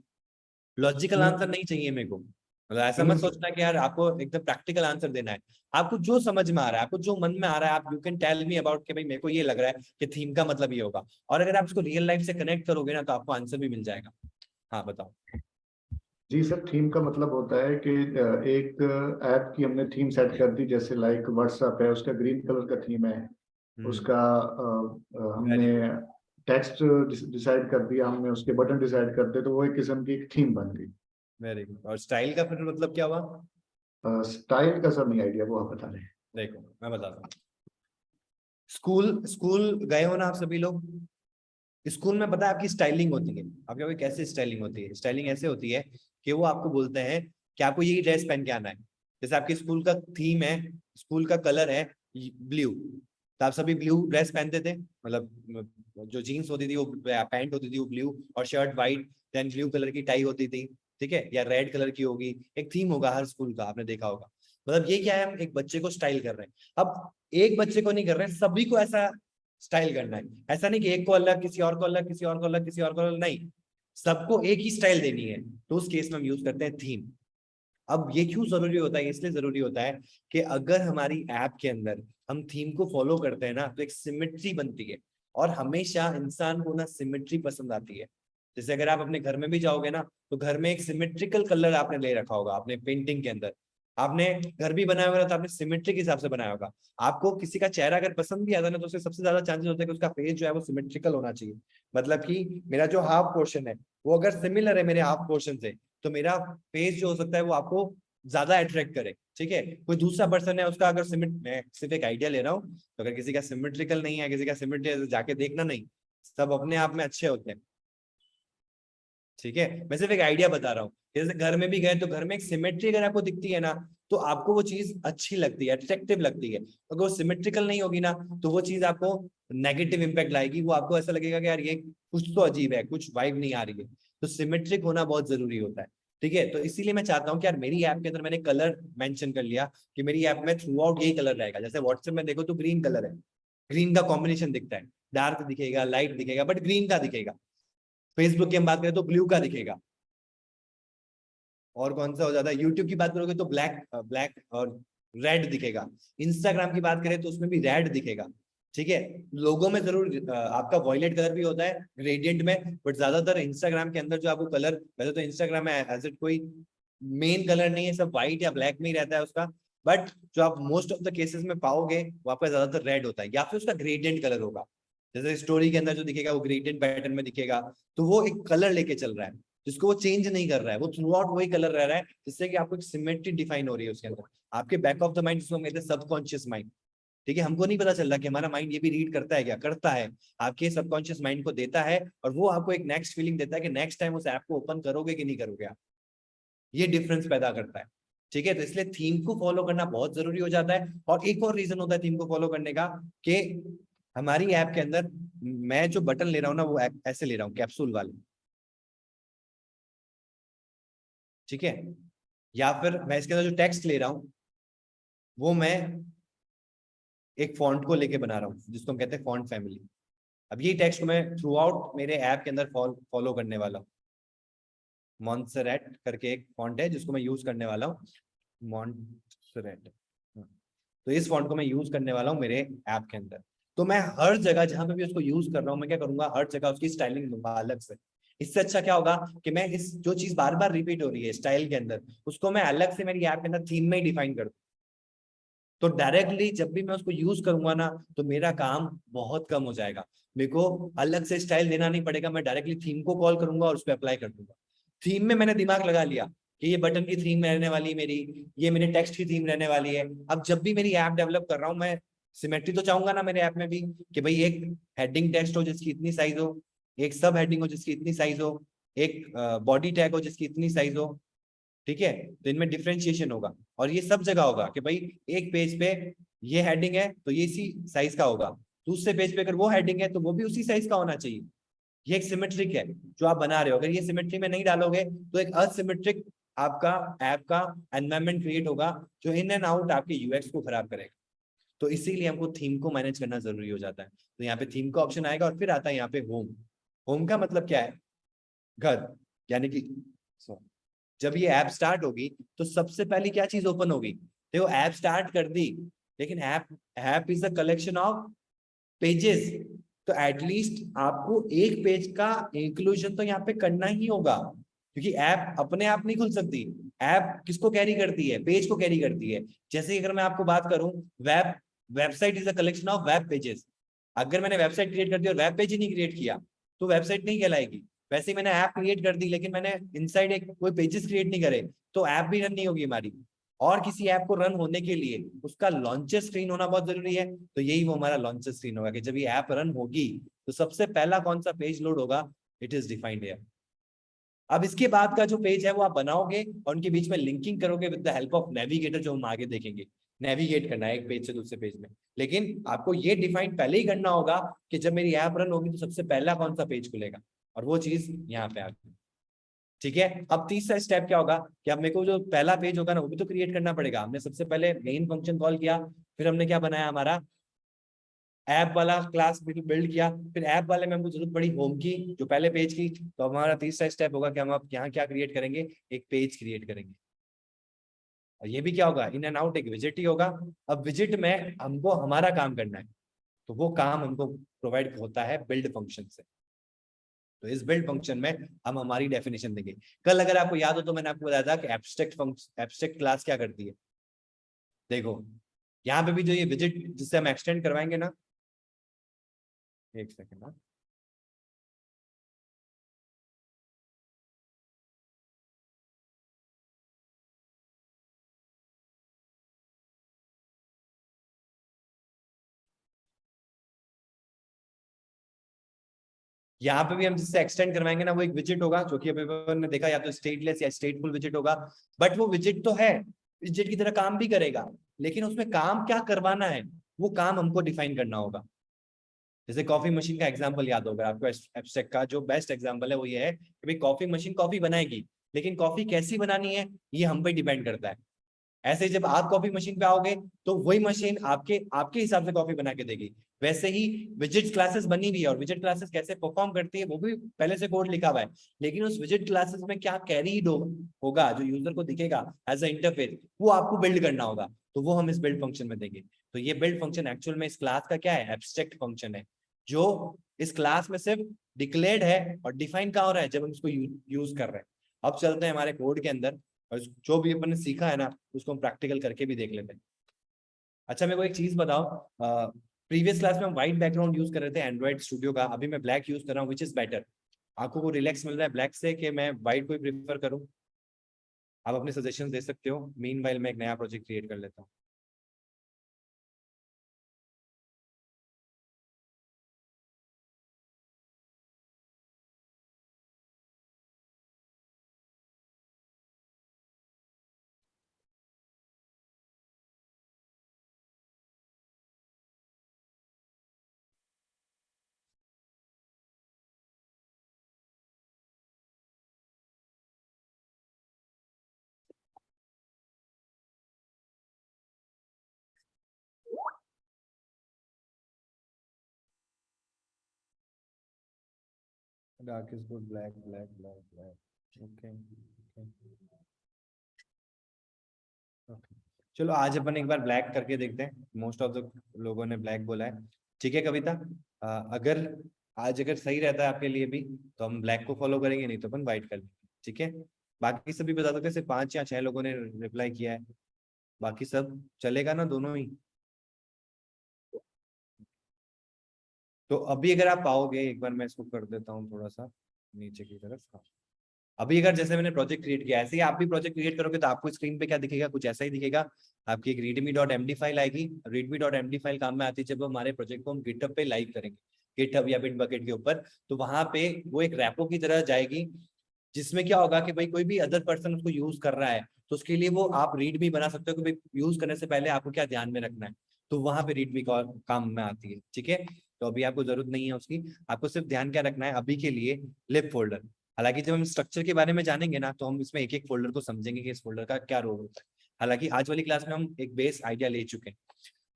लॉजिकल आंसर नहीं चाहिए मेरे को, मतलब ऐसा मत सोचना कि यार आपको एकदम प्रैक्टिकल आंसर देना है। आपको जो समझ में आ रहा है, आपको जो मन में आ रहा है, आप you can tell me about कि भाई मेरे को ये लग रहा है कि थीम का मतलब ये होगा। और अगर आप इसको रियल लाइफ से कनेक्ट करोगे ना तो आपको आंसर भी मिल जाएगा। हाँ बताओ। जी सर, थीम का मतलब होता है कि एक ऐप की हमने थीम सेट कर दी, जैसे लाइक व्हाट्सएप है, उसका ग्रीन कलर का थीम है, उसका हमने टेक्स्ट डिसाइड कर दिया, हमने उसके बटन डिसाइड कर दिए, तो वो एक किस्म की थीम बन गई। Very good. और स्टाइल का फिर मतलब क्या हुआ? स्टाइल का सर नहीं आइडिया, वो आप बता रहे हैं। देखो मैं बताता हूँ। स्कूल स्कूल गए हो ना आप सभी लोग? स्कूल में पता है आपकी स्टाइलिंग होती है, आप क्या कैसे स्टाइलिंग होती है? स्टाइलिंग ऐसे होती है कि वो आपको बोलते हैं कि आपको ये ड्रेस पहन के आना है। जैसे आपके स्कूल का थीम है, स्कूल का कलर है ब्लू, तो आप सभी ब्लू ड्रेस पहनते थे, मतलब जो जीन्स होती थी वो, पैंट होती थी वो ब्लू, और shirt white, then blue colour की टाई होती थी। ठीक है, या रेड कलर की होगी, एक थीम होगा हर स्कूल का, आपने देखा होगा। मतलब ये क्या है, हम एक बच्चे को स्टाइल कर रहे हैं। अब एक बच्चे को नहीं कर रहे हैं, सभी को ऐसा स्टाइल करना है। ऐसा नहीं कि एक को अलग, किसी और को अलग, किसी और को अलग, किसी और को अलग, नहीं, सबको एक ही स्टाइल देनी है। तो उस केस में हम यूज करते हैं थीम। अब ये क्यों जरूरी होता है, इसलिए जरूरी होता है कि अगर हमारी ऐप के अंदर हम थीम को फॉलो करते हैं ना तो एक सिमेट्री बनती है। और हमेशा इंसान को ना सिमेट्री पसंद आती है। जैसे अगर आप अपने घर में भी जाओगे ना, तो घर में एक सिमेट्रिकल कलर आपने ले रखा होगा, अपने पेंटिंग के अंदर आपने घर भी बनाया होगा तो आपने सिमेट्री के हिसाब से बनाया होगा। आपको किसी का चेहरा अगर पसंद भी आता है ना, तो उससे सबसे ज्यादा चांसेस होता है कि उसका फेस जो है वो सिमेट्रिकल होना चाहिए। मतलब कि मेरा जो हाफ पोर्शन है वो अगर सिमिलर है मेरे हाफ पोर्शन से, तो मेरा फेस जो हो सकता है वो आपको ज्यादा अट्रैक्ट करे। ठीक ठीक है। कोई दूसरा पर्सन है उसका अगर मैं सिर्फ एक आइडिया ले रहा हूँ, तो अगर किसी का सिमेट्रिकल नहीं है, किसी का सिमेट्री जाके देखना नहीं, सब अपने आप में अच्छे होते हैं, ठीक है। मैं सिर्फ एक आइडिया बता रहा हूँ। जैसे घर में भी गए तो घर में एक सिमेट्री अगर आपको दिखती है ना, तो आपको वो चीज अच्छी लगती है, अट्रैक्टिव लगती है। अगर वो सिमेट्रिकल नहीं होगी ना, तो वो चीज आपको नेगेटिव इंपैक्ट लाएगी, वो आपको ऐसा लगेगा कि यार ये कुछ तो अजीब है, कुछ वाइब नहीं आ रही है। तो सिमेट्रिक होना बहुत जरूरी होता है, ठीक है। तो इसीलिए मैं चाहता हूँ कि यार मेरी ऐप के अंदर मैंने कलर मेंशन कर लिया कि मेरी ऐप में थ्रू आउट यही कलर रहेगा। जैसे व्हाट्सएप में देखो तो ग्रीन कलर है, ग्रीन का कॉम्बिनेशन दिखता है, डार्क दिखेगा, लाइट दिखेगा, बट ग्रीन का दिखेगा। फेसबुक की हम बात करें तो ब्लू का दिखेगा। और कौन सा हो जाता है, यूट्यूब की बात करोगे तो ब्लैक ब्लैक और रेड दिखेगा। इंस्टाग्राम की बात करें तो उसमें भी रेड दिखेगा, ठीक है। लोगों में जरूर आपका वॉयलेट कलर भी होता है ग्रेडियंट में, बट ज्यादातर इंस्टाग्राम के अंदर जो आपको कलर, वैसे तो इंस्टाग्राम में एज इट कोई मेन कलर नहीं है, सब व्हाइट या ब्लैक में ही रहता है उसका, बट जो आप मोस्ट ऑफ द केसेस में पाओगे वो आपका ज्यादातर रेड होता है, या फिर उसका ग्रेडियंट कलर होगा। जैसे स्टोरी के अंदर जो दिखेगा वो ग्रेडियंट पैटर्न में दिखेगा, तो वो एक कलर लेके चल रहा है जिसको वो चेंज नहीं कर रहा है, वो थ्रू आउट वही कलर रह रहा है, जिससे कि आपको एक सिमेट्री डिफाइन हो रही है उसके अंदर। आपके बैक ऑफ द माइंड जिसको हम कहते हैं सबकॉन्शियस माइंड, ठीक है। हमको नहीं पता चल रहा कि हमारा माइंड ये भी रीड करता है क्या, करता है। आपके सबकॉन्शियस माइंड को देता है, और वो आपको एक नेक्स्ट फीलिंग देता है कि नेक्स्ट टाइम उस ऐप को ओपन करोगे कि नहीं करोगे आप। ये डिफरेंस पैदा करता है, ठीक है। तो इसलिए थीम को फॉलो करना बहुत जरूरी हो जाता है। और एक और रीजन होता है थीम को फॉलो करने का, कि हमारी ऐप के अंदर मैं जो बटन ले रहा हूँ ना, वो ऐसे ले रहा हूँ, कैप्सूल वाले, ठीक है। या फिर मैं इसके अंदर जो टेक्स्ट ले रहा हूं, वो मैं एक फॉन्ट को लेके बना रहा हूँ जिसको हम कहते हैं फॉन्ट फैमिली। अब ये टेक्स्ट को मैं थ्रू आउट मेरे ऐप के अंदर फॉलो करने वाला हूँ। मॉन्सेरेट करके एक फॉन्ट है जिसको मैं यूज करने वाला हूँ, मॉन्सेरेट। तो इस फॉन्ट को मैं यूज करने वाला हूँ मेरे ऐप के अंदर। तो मैं हर जगह जहां पे भी उसको यूज कर रहा हूँ, मैं क्या करूंगा, हर जगह उसकी स्टाइलिंग दूंगा अलग से। इससे अच्छा क्या होगा कि मैं इस जो चीज बार बार रिपीट हो रही है स्टाइल के अंदर, उसको मैं अलग से मेरी ऐप के अंदर थीम में ही डिफाइन कर दूं। तो डायरेक्टली जब भी मैं उसको यूज करूंगा ना, तो मेरा काम बहुत कम हो जाएगा। मेरे को अलग से स्टाइल देना नहीं पड़ेगा, मैं डायरेक्टली थीम को कॉल करूंगा और उस पर अप्लाई कर दूंगा। थीम में मैंने दिमाग लगा लिया कि ये बटन की थीम रहने वाली है मेरी, ये मेरे टेक्स्ट की थीम रहने वाली है। अब जब भी मेरी ऐप डेवलप कर रहा हूँ, मैं सिमेट्री तो चाहूंगा ना मेरे ऐप में भी, कि भाई एक हेडिंग टेक्स्ट हो जिसकी इतनी साइज हो, एक सब हेडिंग हो जिसकी इतनी साइज हो, एक बॉडी टैग हो जिसकी इतनी साइज हो, ठीक है। तो इनमें डिफ्रेंशिएशन होगा, और ये सब जगह होगा कि भाई एक पेज पे ये हेडिंग है तो ये इसी साइज का होगा, दूसरे पेज पे अगर वो हेडिंग है तो वो भी उसी साइज का होना चाहिए। ये एक सिमेट्रिक है जो आप बना रहे हो। अगर ये सिमेट्री में नहीं डालोगे तो एक असिमेट्रिक आपका ऐप का एनवायरनमेंट क्रिएट होगा, जो इन एंड आउट आपके यूएक्स को खराब करेगा। तो इसीलिए हमको थीम को मैनेज करना जरूरी हो जाता है। तो यहाँ पे थीम का ऑप्शन आएगा, और फिर आता है यहाँ पे होम। होम का मतलब क्या है, घर, यानी कि जब ये ऐप स्टार्ट होगी तो सबसे पहली क्या चीज ओपन होगी, देखो ऐप स्टार्ट कर दी, लेकिन app app is a collection of pages. तो एटलीस्ट आपको एक पेज का इंक्लूजन तो यहाँ पे करना ही होगा, क्योंकि ऐप अपने आप नहीं खुल सकती। ऐप किसको कैरी करती है, पेज को कैरी करती है। जैसे अगर मैं आपको बात करूं, website is a collection of web pages. अगर मैंने वेबसाइट क्रिएट कर दी और वेब पेज ही नहीं क्रिएट किया, तो वेबसाइट नहीं कहलाएगी। वैसे ही मैंने ऐप क्रिएट कर दी लेकिन मैंने इनसाइड एक कोई पेजेस क्रिएट नहीं करे, तो ऐप भी रन नहीं होगी हमारी। और किसी ऐप को रन होने के लिए उसका लॉन्चर स्क्रीन होना बहुत जरूरी है। तो यही वो हमारा लॉन्चर स्क्रीन होगा कि जब ये ऐप रन होगी तो सबसे पहला कौन सा पेज लोड होगा, इट इज डिफाइंड हियर। अब इसके बाद का जो पेज है वो आप बनाओगे और उनके बीच में लिंकिंग करोगे with the help of navigator, जो हम आगे देखेंगे। नेविगेट करना है एक पेज से दूसरे पेज में, लेकिन आपको ये डिफाइन पहले ही करना होगा कि जब मेरी ऐप रन होगी तो सबसे पहला कौन सा पेज खुलेगा, और वो चीज यहाँ पे आ गई, ठीक है। अब तीसरा स्टेप क्या होगा कि अब मेरे को जो पहला पेज होगा ना वो भी तो क्रिएट करना पड़ेगा। हमने सबसे पहले मेन फंक्शन कॉल किया, फिर हमने क्या बनाया, हमारा ऐप वाला क्लास बिल्ड किया, फिर ऐप वाले में हमको जरूरत पड़ी होम की, जो पहले पेज की। तो हमारा तीसरा स्टेप होगा कि हम अब यहाँ क्या क्रिएट करेंगे, एक पेज क्रिएट करेंगे। और ये भी क्या होगा, इन एंड आउट एक विजिट ही होगा। अब विजिट में हमको हमारा काम करना है, तो वो काम हमको प्रोवाइड होता है बिल्ड फंक्शन से। तो इस बिल्ड फंक्शन में हम हमारी डेफिनेशन देंगे। कल अगर आपको याद हो तो मैंने आपको बताया था कि एब्स्ट्रैक्ट क्लास क्या करती है। देखो यहाँ पे भी जो ये विजिट जिससे हम एक्सटेंड करवाएंगे ना, एक सेकेंड ना, यहाँ पे भी हम जिससे एक्सटेंड करवाएंगे ना वो एक विजिट होगा, जो कि अभी अपन ने देखा या तो स्टेटलेस या स्टेटफुल विजिट होगा, बट वो विजिट तो है, विजिट की तरह काम भी करेगा, लेकिन उसमें काम क्या करवाना है वो काम हमको डिफाइन करना होगा। जैसे कॉफी मशीन का एग्जांपल याद होगा आपको, एब्स्ट्रैक्ट का जो बेस्ट एग्जांपल है वो ये है कि भाई कॉफी मशीन कॉफी बनाएगी, लेकिन कॉफी कैसी बनानी है ये हम पे डिपेंड करता है। ऐसे ही जब आप कॉफी मशीन पे आओगे तो वही मशीन आपके आपके हिसाब से कॉफी बना के देगी। वैसे ही विजिट क्लासेस बनी हुई है, और विजिट क्लासेस कैसे परफॉर्म करती है वो भी पहले से कोड लिखा हुआ है, लेकिन उस विजिट क्लासेस में क्या कैरीड होगा जो यूजर को दिखेगा एज अ इंटरफेस, वो आपको बिल्ड करना होगा, तो वो हम इस बिल्ड फंक्शन में देंगे। तो ये बिल्ड फंक्शन एक्चुअल में इस क्लास का क्या है, एब्स्ट्रैक्ट फंक्शन है, जो इस क्लास में सिर्फ डिक्लेयर्ड है और डिफाइन कहाँ हो रहा है जब हम इसको यूज कर रहे हैं। अब चलते हैं हमारे कोड के अंदर, और जो भी अपन ने सीखा है ना उसको हम प्रैक्टिकल करके भी देख लेते हैं। अच्छा मेरे को एक चीज बताओ, प्रीवियस क्लास में हम व्हाइट बैकग्राउंड यूज कर रहे थे एंड्रॉइड स्टूडियो का, अभी मैं ब्लैक यूज कर रहा हूँ, विच इज बेटर? आपको को रिलैक्स मिल रहा है ब्लैक से कि मैं व्हाइट को प्रीफर करूँ? आप अपने सजेशन दे सकते हो, मीनवाइल मैं एक नया प्रोजेक्ट क्रिएट कर लेता हूँ। Darkest blue, black, black, black, black. Okay. Okay. चलो आज अपन एक बार ब्लैक करके देखते हैं, मोस्ट ऑफ द लोगों ने ब्लैक बोला है। ठीक है कविता, अगर आज अगर सही रहता है आपके लिए भी तो हम ब्लैक को फॉलो करेंगे, नहीं तो अपन व्हाइट कर लेंगे। ठीक है, बाकी सभी बता दो, सिर्फ 5 या 6 लोगों ने रिप्लाई किया है, बाकी सब चलेगा ना दोनों ही? तो अभी अगर आप पाओगे, एक बार मैं इसको कर देता हूँ थोड़ा सा नीचे की तरफ। हाँ, अभी अगर जैसे मैंने प्रोजेक्ट क्रिएट किया ऐसे ही आप भी प्रोजेक्ट क्रिएट करोगे तो आपको स्क्रीन पे क्या दिखेगा, कुछ ऐसा ही दिखेगा। आपकी एक readme.md फाइल आएगी, readme.md फाइल काम में आती है जब हमारे प्रोजेक्ट को हम गिटहब पे लाइव करेंगे, गिटहब या बिटबकेट के ऊपर, तो वहां पे वो एक रैपो की तरह जाएगी, जिसमें क्या होगा कि भाई कोई भी अदर पर्सन उसको यूज कर रहा है तो उसके लिए वो आप रीडमी बना सकते हो कि भाई यूज करने से पहले आपको क्या ध्यान में रखना है, तो वहां पे रीडमी काम में आती है। ठीक है, तो अभी आपको जरूरत नहीं है उसकी, आपको सिर्फ ध्यान क्या रखना है अभी के लिए, लिब फोल्डर। हालांकि जब हम स्ट्रक्चर के बारे में जानेंगे ना तो हम इसमें एक एक फोल्डर को समझेंगे कि इस फोल्डर का क्या रोल होता है। हालांकि आज वाली क्लास में हम एक बेस आइडिया ले चुके हैं।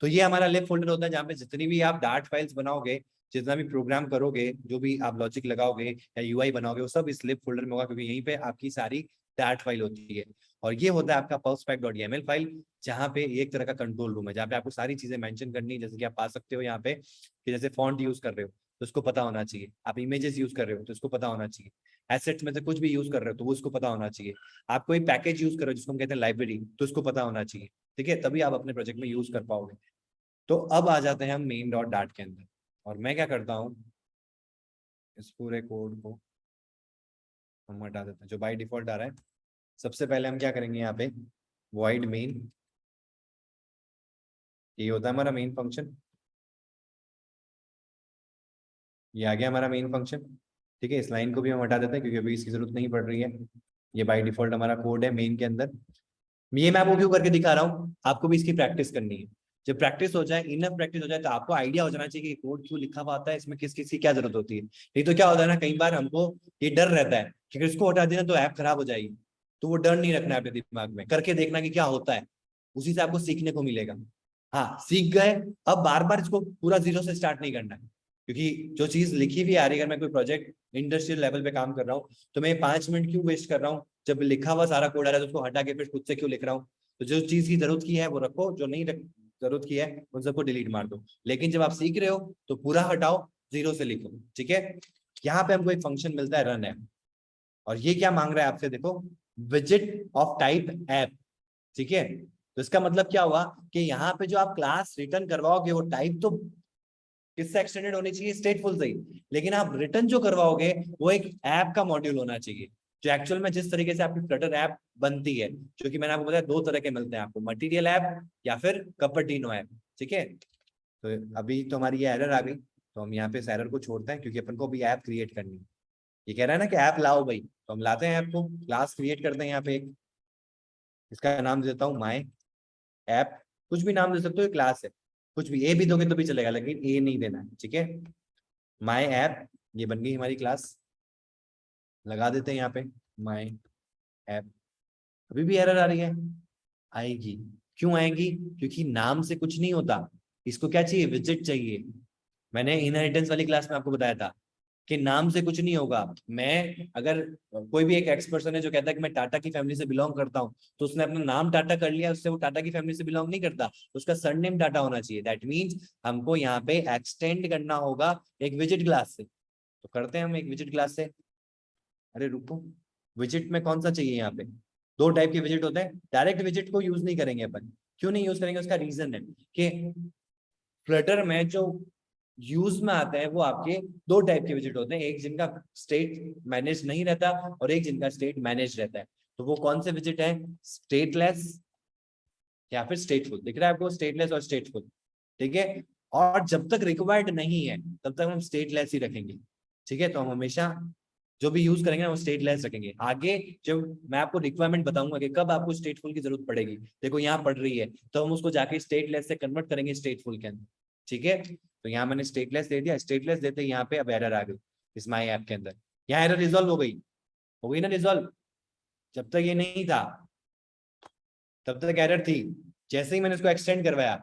तो ये हमारा लिब फोल्डर होता है जहाँ पे जितनी भी आप डार्ट फाइल्स बनाओगे, जितना भी प्रोग्राम करोगे, जो भी आप लॉजिक लगाओगे या यूआई बनाओगे, वो सब इस लिब फोल्डर में होगा, क्योंकि यहीं पे आपकी सारी डार्ट फाइल होती है। और ये होता है आपका perspec.yml फाइल, जहाँ पे एक तरह का कंट्रोल रूम है, जहाँ पे आपको सारी चीजें मेंशन करनी है। जैसे कि आप पा सकते हो यहाँ पे कि जैसे फॉन्ट यूज कर रहे हो तो उसको पता होना चाहिए, आप इमेजेस यूज कर रहे हो तो उसको पता होना चाहिए, एसेट्स में से कुछ भी यूज कर रहे हो तो वो उसको पता होना चाहिए, आप कोई पैकेज यूज कर रहे हो जिसको हम कहते हैं लाइब्रेरी, तो उसको पता होना चाहिए। ठीक है, तभी आप अपने प्रोजेक्ट में यूज कर पाओगे। तो अब आ जाते हैं हम मेन डॉट डार्ट के अंदर, और मैं क्या करता हूँ, इस पूरे कोड को हम हटा देते हैं जो बाय डिफॉल्ट आ रहा है। सबसे पहले हम क्या करेंगे यहाँ पे, वॉइड मेन, ये होता है हमारा मेन फंक्शन, ये आ गया हमारा मेन फंक्शन। ठीक है, इस लाइन को भी हम हटा देते हैं क्योंकि अभी इसकी जरूरत नहीं पड़ रही है, ये बाय डिफॉल्ट हमारा कोड है मेन के अंदर। ये मैं आपको क्यों करके दिखा रहा हूँ, आपको भी इसकी प्रैक्टिस करनी है। जब प्रैक्टिस हो जाए, इनफ प्रैक्टिस हो जाए, तो आपको आइडिया हो जाना चाहिए कि कोड क्यों लिखा हुआ आता है, इसमें किस किस की क्या जरूरत होती है। नहीं तो क्या होता है ना, कई बार हमको ये डर रहता है कि अगर इसको हटा देना तो ऐप खराब हो जाएगी, तो वो डर नहीं रखना है अपने दिमाग में, करके देखना कि क्या होता है, उसी से आपको सीखने को मिलेगा। हाँ सीख गए, अब बार बार इसको पूरा जीरो से स्टार्ट नहीं करना है, क्योंकि जो चीज लिखी हुई आ रही है, अगर मैं कोई प्रोजेक्ट इंडस्ट्रियल लेवल पे काम कर रहा हूँ तो मैं 5 मिनट क्यों वेस्ट कर रहा हूँ, जब लिखा हुआ सारा कोड आ रहा है तो उसको हटा के फिर खुद से क्यों लिख रहा हूँ। तो जो चीज की जरूरत की है वो रखो, जो नहीं जरूरत की है उन सबको डिलीट मार दो। लेकिन जब आप सीख रहे हो तो पूरा हटाओ, जीरो से लिखो। ठीक है, यहाँ पे हमको एक फंक्शन मिलता है रन ऐप, और ये क्या मांग रहा है आपसे, देखो, विजिट ऑफ टाइप ऐप। ठीक है, तो इसका मतलब क्या हुआ कि यहाँ पे जो आप क्लास रिटर्न करवाओगे वो टाइप तो किससे एक्सटेंडेड होनी चाहिए, स्टेटफुल से ही, लेकिन आप रिटर्न जो करवाओगे वो एक ऐप का मॉड्यूल होना चाहिए, जो एक्चुअल में जिस तरीके से आपकी फ्लटर ऐप बनती है, जो कि मैंने आपको बताया 2 तरह के मिलते हैं आपको, मटेरियल ऐप या फिर कपर्टिनो ऐप। ठीक है, तो अभी तो हमारी ये एरर आ गई, तो हम यहाँ पे इस एरर को छोड़ते हैं क्योंकि अपन को भी ऐप क्रिएट करनी है। ये कह रहा है ना कि ऐप लाओ भाई, तो हम लाते हैं ऐप को, क्लास क्रिएट करते हैं यहाँ पे एक, इसका नाम देता हूँ माई ऐप, कुछ भी नाम दे सकते हो, क्लास है, कुछ भी, ए भी दोगे तो भी चलेगा लेकिन ए नहीं देना है, ठीक है। माई ऐप, ये बन गई हमारी क्लास, लगा देते हैं यहाँ पे माई ऐप। अभी भी एरर आ रही है, आएगी, क्यों आएगी? क्योंकि नाम से कुछ नहीं होता, इसको क्या चाहिए? विजिट चाहिए। मैंने इनहेरिटेंस वाली क्लास में आपको बताया था कि नाम से कुछ नहीं होगा। मैं अगर कोई भी एक एक्स पर्सन है जो कहता है कि मैं टाटा की फैमिली से बिलोंग करता हूँ, तो उसने अपना नाम टाटा कर लिया, उससे वो टाटा की फैमिली से बिलोंग नहीं करता, उसका सरनेम टाटा होना चाहिए। दैट मीन्स हमको यहाँ पे एक्सटेंड करना होगा एक विजिट क्लास से, तो करते हैं हम एक विजिट क्लास से। अरे रुको, विजिट में कौन सा चाहिए? यहाँ पे दो टाइप के विजिट होते हैं। डायरेक्ट विजिट को यूज नहीं करेंगे अपन, क्यों नहीं यूज करेंगे? उसका रीजन है कि फ्लटर में जो यूज में आते हैं वो आपके दो टाइप के विजिट होते हैं, एक जिनका स्टेट मैनेज नहीं रहता और एक जिनका स्टेट मैनेज रहता है। तो वो कौन से विजिट है? स्टेटलेस या फिर स्टेटफुल। दिख रहा है आपको? स्टेटलेस और स्टेटफुल, ठीक है। और जब तक रिक्वायर्ड नहीं है तब तक हम स्टेटलेस ही रखेंगे, ठीक है। तो हम हमेशा जो भी यूज करेंगे ना वो स्टेटलेस रखेंगे। आगे जब मैं आपको रिक्वायरमेंट बताऊंगा कि कब आपको स्टेटफुल की जरूरत पड़ेगी, देखो यहाँ पड़ रही है, तो हम उसको जाके स्टेटलेस से कन्वर्ट करेंगे स्टेटफुल के अंदर, ठीक है। तो यहाँ मैंने स्टेटलेस दे दिया, स्टेटलेस देते यहाँ पे अब एरर आ गई इस माई ऐप के अंदर। यहाँ एरर रिजॉल्व हो गई ना रिजॉल्व। जब तक ये नहीं था तब तक एरर थी, जैसे ही मैंने इसको एक्सटेंड करवाया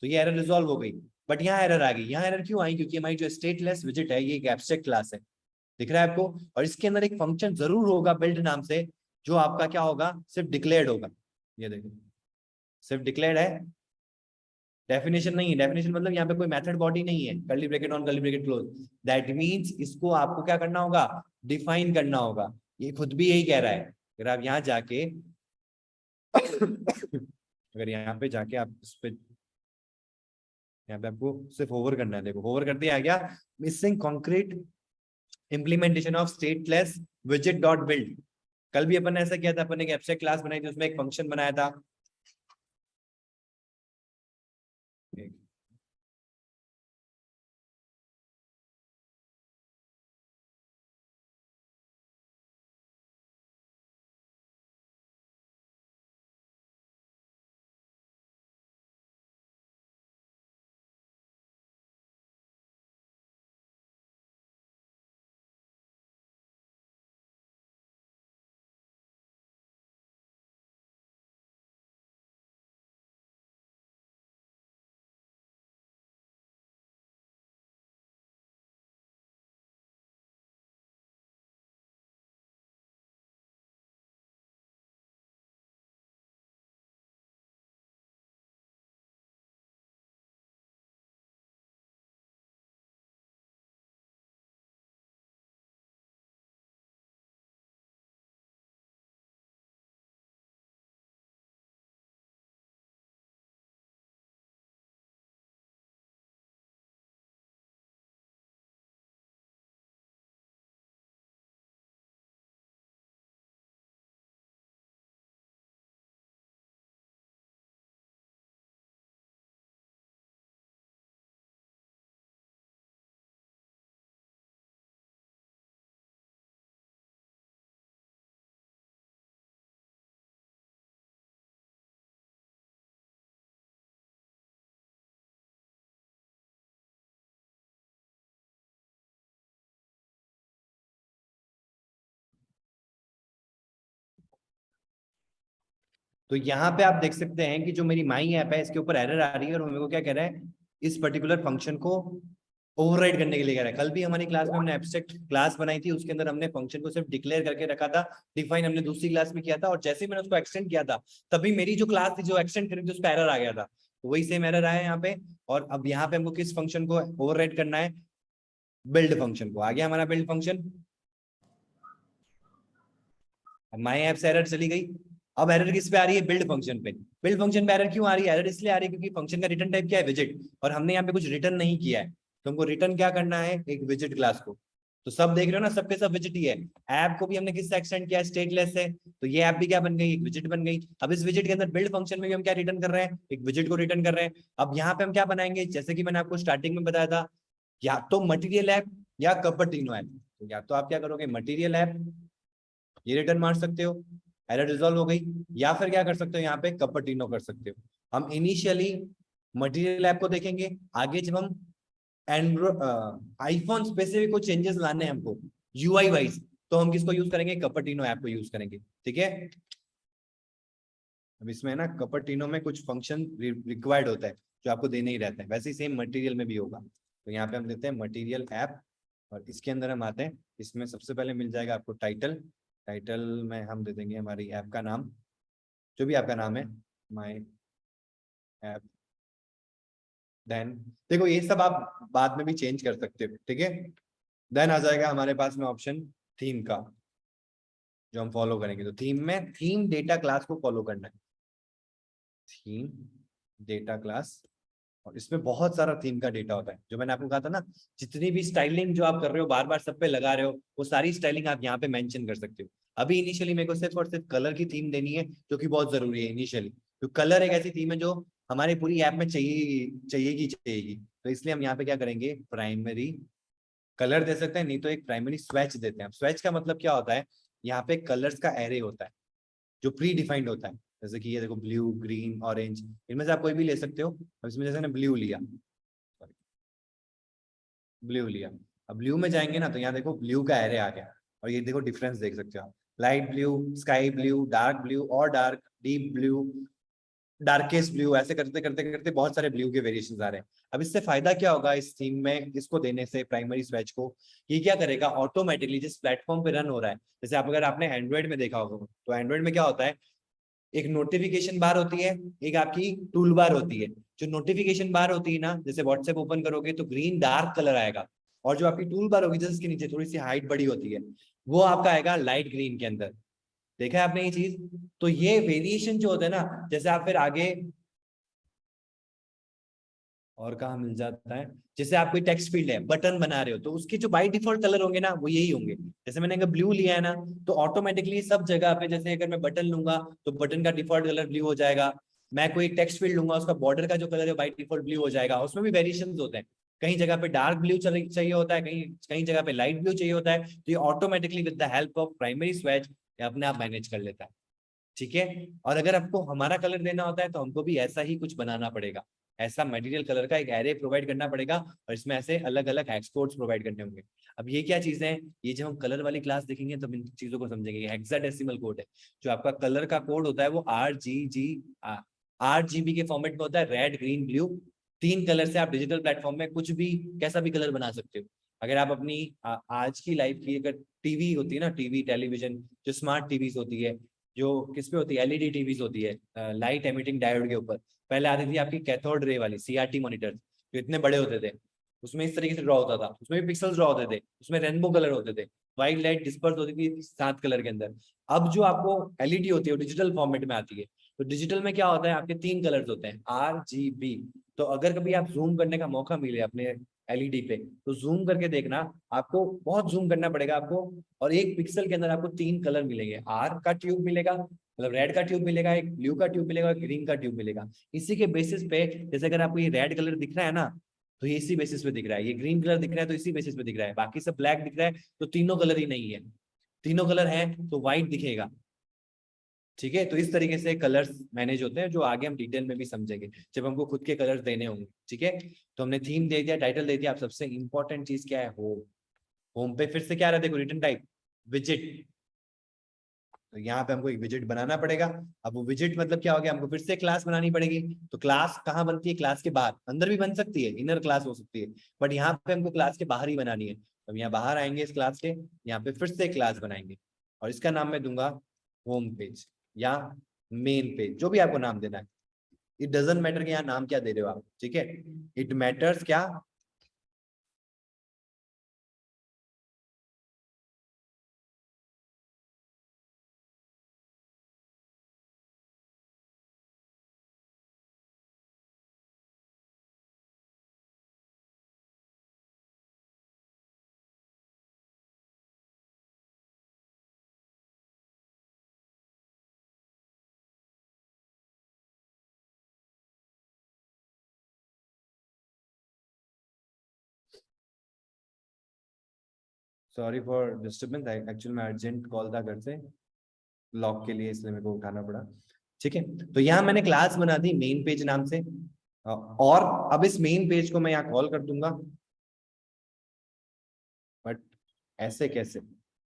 तो ये एरर रिजॉल्व हो गई। बट यहाँ एरर आ गई। यहाँ एरर क्यों आई? क्योंकि हमारी जो स्टेटलेस विजिट है ये एक एब्स्ट्रैक्ट क्लास है, दिख रहा है आपको, और इसके अंदर एक फंक्शन जरूर होगा बिल्ड नाम से, जो आपका क्या होगा? सिर्फ डिक्लेयर्ड होगा। ये देखो, सिर्फ डिक्लेयर्ड है, डेफिनेशन नहीं है। डेफिनेशन मतलब यहाँ पे कोई मेथड बॉडी नहीं है, curly bracket on curly bracket close. That means इसको आपको क्या करना होगा? डिफाइन करना होगा। ये खुद भी यही कह रहा है। अगर आप यहाँ जाके अगर यहाँ पे जाके आप इस पे, यहाँ पे आपको सिर्फ होवर करना है, देखो होवर करते आ गया missing concrete implementation of stateless visit dot build. कल भी अपन ने ऐसा किया था, अपन ने एक एब्स्ट्रैक्ट क्लास बनाई थी, उसमें एक फंक्शन बनाया था। तो यहाँ पे आप देख सकते हैं कि जो मेरी माई ऐप है इसके ऊपर एरर आ रही है, और मेरे को क्या कह रहा है? इस पर्टिकुलर फंक्शन को ओवरराइड करने के लिए कह रहा है। कल भी हमारी क्लास में हमने एब्स्ट्रैक्ट क्लास बनाई थी, उसके अंदर हमने फंक्शन को सिर्फ डिक्लेयर करके रखा था, डिफाइन हमने दूसरी क्लास में किया था, और जैसे ही मैंने उसको एक्सटेंड किया था तभी मेरी जो क्लास थी जो एक्सटेंड करी थी उसका एरर आ गया था। तो वही सेम एरर आया यहाँ पे। और अब यहाँ पे हमको किस फंक्शन को ओवरराइड करना है? बिल्ड फंक्शन को। आ गया हमारा बिल्ड फंक्शन। माई ऐप से एरर चली गई। अब एरर किस पे आ रही है? बिल्ड फंक्शन पे। बिल्ड फंक्शन पे एरर क्यों आ रही है? एरर इसलिए आ रही है क्योंकि फंक्शन का रिटर्न टाइप क्या है? विजिट, और हमने यहाँ पे कुछ रिटर्न नहीं किया है, तो हमको रिटर्न क्या करना है? एक विजिट क्लास को। तो सब देख रहे हो ना, सबके सब विजिट ही है। ऐप को भी हमने किससे एक्सटेंड किया? स्टेटलेस से। तो ये ऐप भी क्या बन गई? एक विजिट बन गई। अब इस विजिट के अंदर बिल्ड फंक्शन में भी हम क्या रिटर्न कर रहे हैं? एक विजिट को रिटर्न कर रहे हैं। अब यहाँ पे हम क्या बनाएंगे? जैसे कि मैंने आपको स्टार्टिंग में बताया था या तो मटेरियल ऐप या कपर्टिनो ऐप। तो या तो आप क्या करोगे, मटेरियल ऐप ये रिटर्न मार सकते हो, एरर रिजॉल्व हो गई, या फिर क्या कर सकते हो यहाँ पे कपर्टिनो कर सकते हो। हम इनिशियली मटेरियल ऐप को देखेंगे, आगे जब हम एंड्रॉइड आईफोन स्पेसिफिक को चेंजेस लाने हैं हमको यूआई वाइज, तो हम किसको यूज करेंगे, कपर्टिनो ऐप को यूज करेंगे। ठीक है, अब इसमें ना कपर्टिनो में कुछ फंक्शन रिक्वायर्ड होता है जो आपको देने ही रहता है, वैसे ही सेम मटेरियल में भी होगा। तो यहाँ पे हम देते हैं मटेरियल ऐप, और इसके अंदर हम आते हैं, इसमें सबसे पहले मिल जाएगा आपको टाइटल। टाइटल में हम दे देंगे हमारी ऐप का नाम, जो भी आपका नाम है, माई ऐप। देन देखो ये सब आप बाद में भी चेंज कर सकते हो, ठीक है। देन आ जाएगा हमारे पास में ऑप्शन थीम का, जो हम फॉलो करेंगे। तो थीम में थीम डेटा क्लास को फॉलो करना है, थीम डेटा क्लास। और इसमें बहुत सारा थीम का डेटा होता है, जो मैंने आपको कहा था ना, जितनी भी स्टाइलिंग जो आप कर रहे हो, बार बार सब पे लगा रहे हो, वो सारी स्टाइलिंग आप यहाँ पे मेंशन कर सकते हो। अभी इनिशियली मेरे को सिर्फ और सिर्फ कलर की थीम देनी है, जो कि बहुत जरूरी है इनिशियली, तो कलर एक ऐसी थीम है जो हमारी पूरी ऐप में चाहिएगी। तो इसलिए हम यहाँ पे क्या करेंगे, प्राइमरी कलर दे सकते हैं, नहीं तो एक प्राइमरी स्वेच देते हैं। स्वेच का मतलब क्या होता है, यहाँ पे कलर्स का एरे होता है जो प्री डिफाइंड होता है। जैसे कि ये देखो, ब्लू, ग्रीन, ऑरेंज, इनमें से आप कोई भी ले सकते हो। अब इसमें जैसे ना ब्लू लिया, ब्लू लिया, अब ब्लू में जाएंगे ना, तो यहाँ देखो ब्लू का एरे आ गया, और ये देखो डिफरेंस देख सकते हो आप, light blue, sky blue, dark blue, और dark, deep blue, darkest blue, ऐसे करते करते करते बहुत सारे ब्लू के वेरिएशंस आ रहे हैं। अब इससे फायदा क्या होगा इस थीम में, इसको देने से प्राइमरी स्वेच को, ये क्या करेगा, ऑटोमेटिकली जिस प्लेटफॉर्म पे रन हो रहा है, जैसे आप अगर आपने एंड्रॉइड में देखा होगा, तो एंड्रॉइड में क्या होता है, एक नोटिफिकेशन बार होती है, एक आपकी टूल बार होती है। जो नोटिफिकेशन बार होती है ना, जैसे व्हाट्सएप ओपन करोगे तो ग्रीन डार्क कलर आएगा, और जो आपकी टूल बार होगी जैसे इसके नीचे थोड़ी सी हाइट बड़ी होती है, वो आपका आएगा लाइट ग्रीन के अंदर। देखा है आपने ये चीज? तो ये वेरिएशन जो होता है ना, जैसे आप फिर आगे और कहाँ मिल जाता है, जैसे आप कोई टेक्स्ट फील्ड है, बटन बना रहे हो, तो उसके जो बाय डिफॉल्ट कलर होंगे ना, वो यही होंगे। जैसे मैंने अगर ब्लू लिया है ना, तो ऑटोमेटिकली सब जगह पे, जैसे अगर मैं बटन लूंगा तो बटन का डिफॉल्ट कलर ब्लू हो जाएगा। मैं कोई टेक्स्ट फील्ड लूंगा, उसका बॉर्डर का जो कलर है बाय डिफॉल्ट ब्लू हो जाएगा। उसमें भी वेरिएशन होते हैं, कहीं जगह पे डार्क ब्लू चाहिए होता है, कहीं कहीं जगह पे लाइट ब्लू चाहिए होता है। तो ये automatically with the help of primary swatch अपने आप मैनेज कर लेता है। ठीक है, और अगर आपको हमारा कलर देना होता है, तो हमको भी ऐसा ही कुछ बनाना पड़ेगा, ऐसा मटेरियल कलर का एक एरे प्रोवाइड करना पड़ेगा, और इसमें ऐसे अलग अलग हेक्स कोड्स प्रोवाइड करने होंगे। अब ये क्या चीजें हैं, ये जब हम कलर वाली क्लास देखेंगे तो इन चीजों को समझेंगे। हेक्साडेसिमल कोड है, जो आपका कलर का कोड होता है, वो RGB के फॉर्मेट में होता है, रेड, ग्रीन, ब्लू। 3 कलर से आप डिजिटल प्लेटफॉर्म में कुछ भी कैसा भी कलर बना सकते हो। अगर आप अपनी आज की लाइफ की, अगर टीवी होती है ना, टीवी टेलीविजन, जो स्मार्ट टीवीज होती है, जो किस पे होती है, एलईडी टीवीज होती है, लाइट एमिटिंग डायोड के ऊपर। पहले आती थी आपकी कैथोड रे वाली सीआरटी मॉनिटर, जो इतने बड़े होते थे, उसमें इस तरीके से ड्रॉ होता था, उसमें भी पिक्सल्स ड्रॉ होते थे, उसमें रेनबो कलर होते थे, व्हाइट लाइट डिस्पर्स होती थी 7 कलर के अंदर। अब जो आपको एलईडी होती है, वो डिजिटल फॉर्मेट में आती है। तो डिजिटल में क्या होता है, आपके 3 कलर्स होते हैं, RGB। तो अगर कभी आप जूम करने का मौका मिले अपने एलईडी पे, तो जूम करके देखना, आपको बहुत जूम करना पड़ेगा आपको, और एक पिक्सल के अंदर आपको 3 कलर मिलेंगे। आर का ट्यूब मिलेगा, मतलब रेड का ट्यूब मिलेगा, एक ब्लू का ट्यूब मिलेगा, ग्रीन का ट्यूब मिलेगा। इसी के बेसिस पे, जैसे अगर आपको ये रेड कलर दिख रहा है ना, तो ये इसी बेसिस पे दिख रहा है, ये ग्रीन कलर दिख रहा है तो इसी बेसिस पे दिख रहा है, बाकी सब ब्लैक दिख रहा है तो तीनों कलर ही नहीं है। तीनों कलर है तो व्हाइट दिखेगा। ठीक है, तो इस तरीके से कलर्स मैनेज होते हैं, जो आगे हम डिटेल में भी समझेंगे जब हमको खुद के कलर्स देने होंगे। ठीक है, तो हमने थीम दे दिया, टाइटल दे दिया, अब सबसे इंपॉर्टेंट चीज क्या है, होम। होम पे फिर से क्या रहा है, देखो, रिटर्न टाइप विजिट। तो यहाँ पे हमको एक विजिट बनाना पड़ेगा। अब वो विजिट मतलब क्या हो गया, हमको फिर से क्लास बनानी पड़ेगी। तो क्लास कहाँ बनती है, क्लास के बाहर, अंदर भी बन सकती है, इनर क्लास हो सकती है, बट यहाँ पे हमको क्लास के बाहर ही बनानी है। तो यहाँ बाहर आएंगे इस क्लास के, यहाँ पे फिर से क्लास बनाएंगे, और इसका नाम मैं दूंगा होम पेज या मेन पेज, जो भी आपको नाम देना है। इट डजेंट मैटर कि यहाँ नाम क्या दे रहे हो आप। ठीक है, इट मैटर्स क्या, सॉरी फॉर डिस्टर्बेंस, एक्चुअली मैं अर्जेंट कॉल था घर से लॉक के लिए, इसलिए मेरे को उठाना पड़ा। ठीक है, तो यहाँ मैंने क्लास बना दी मेन पेज नाम से, और अब इस मेन पेज को मैं यहाँ कॉल कर दूंगा। बट ऐसे कैसे,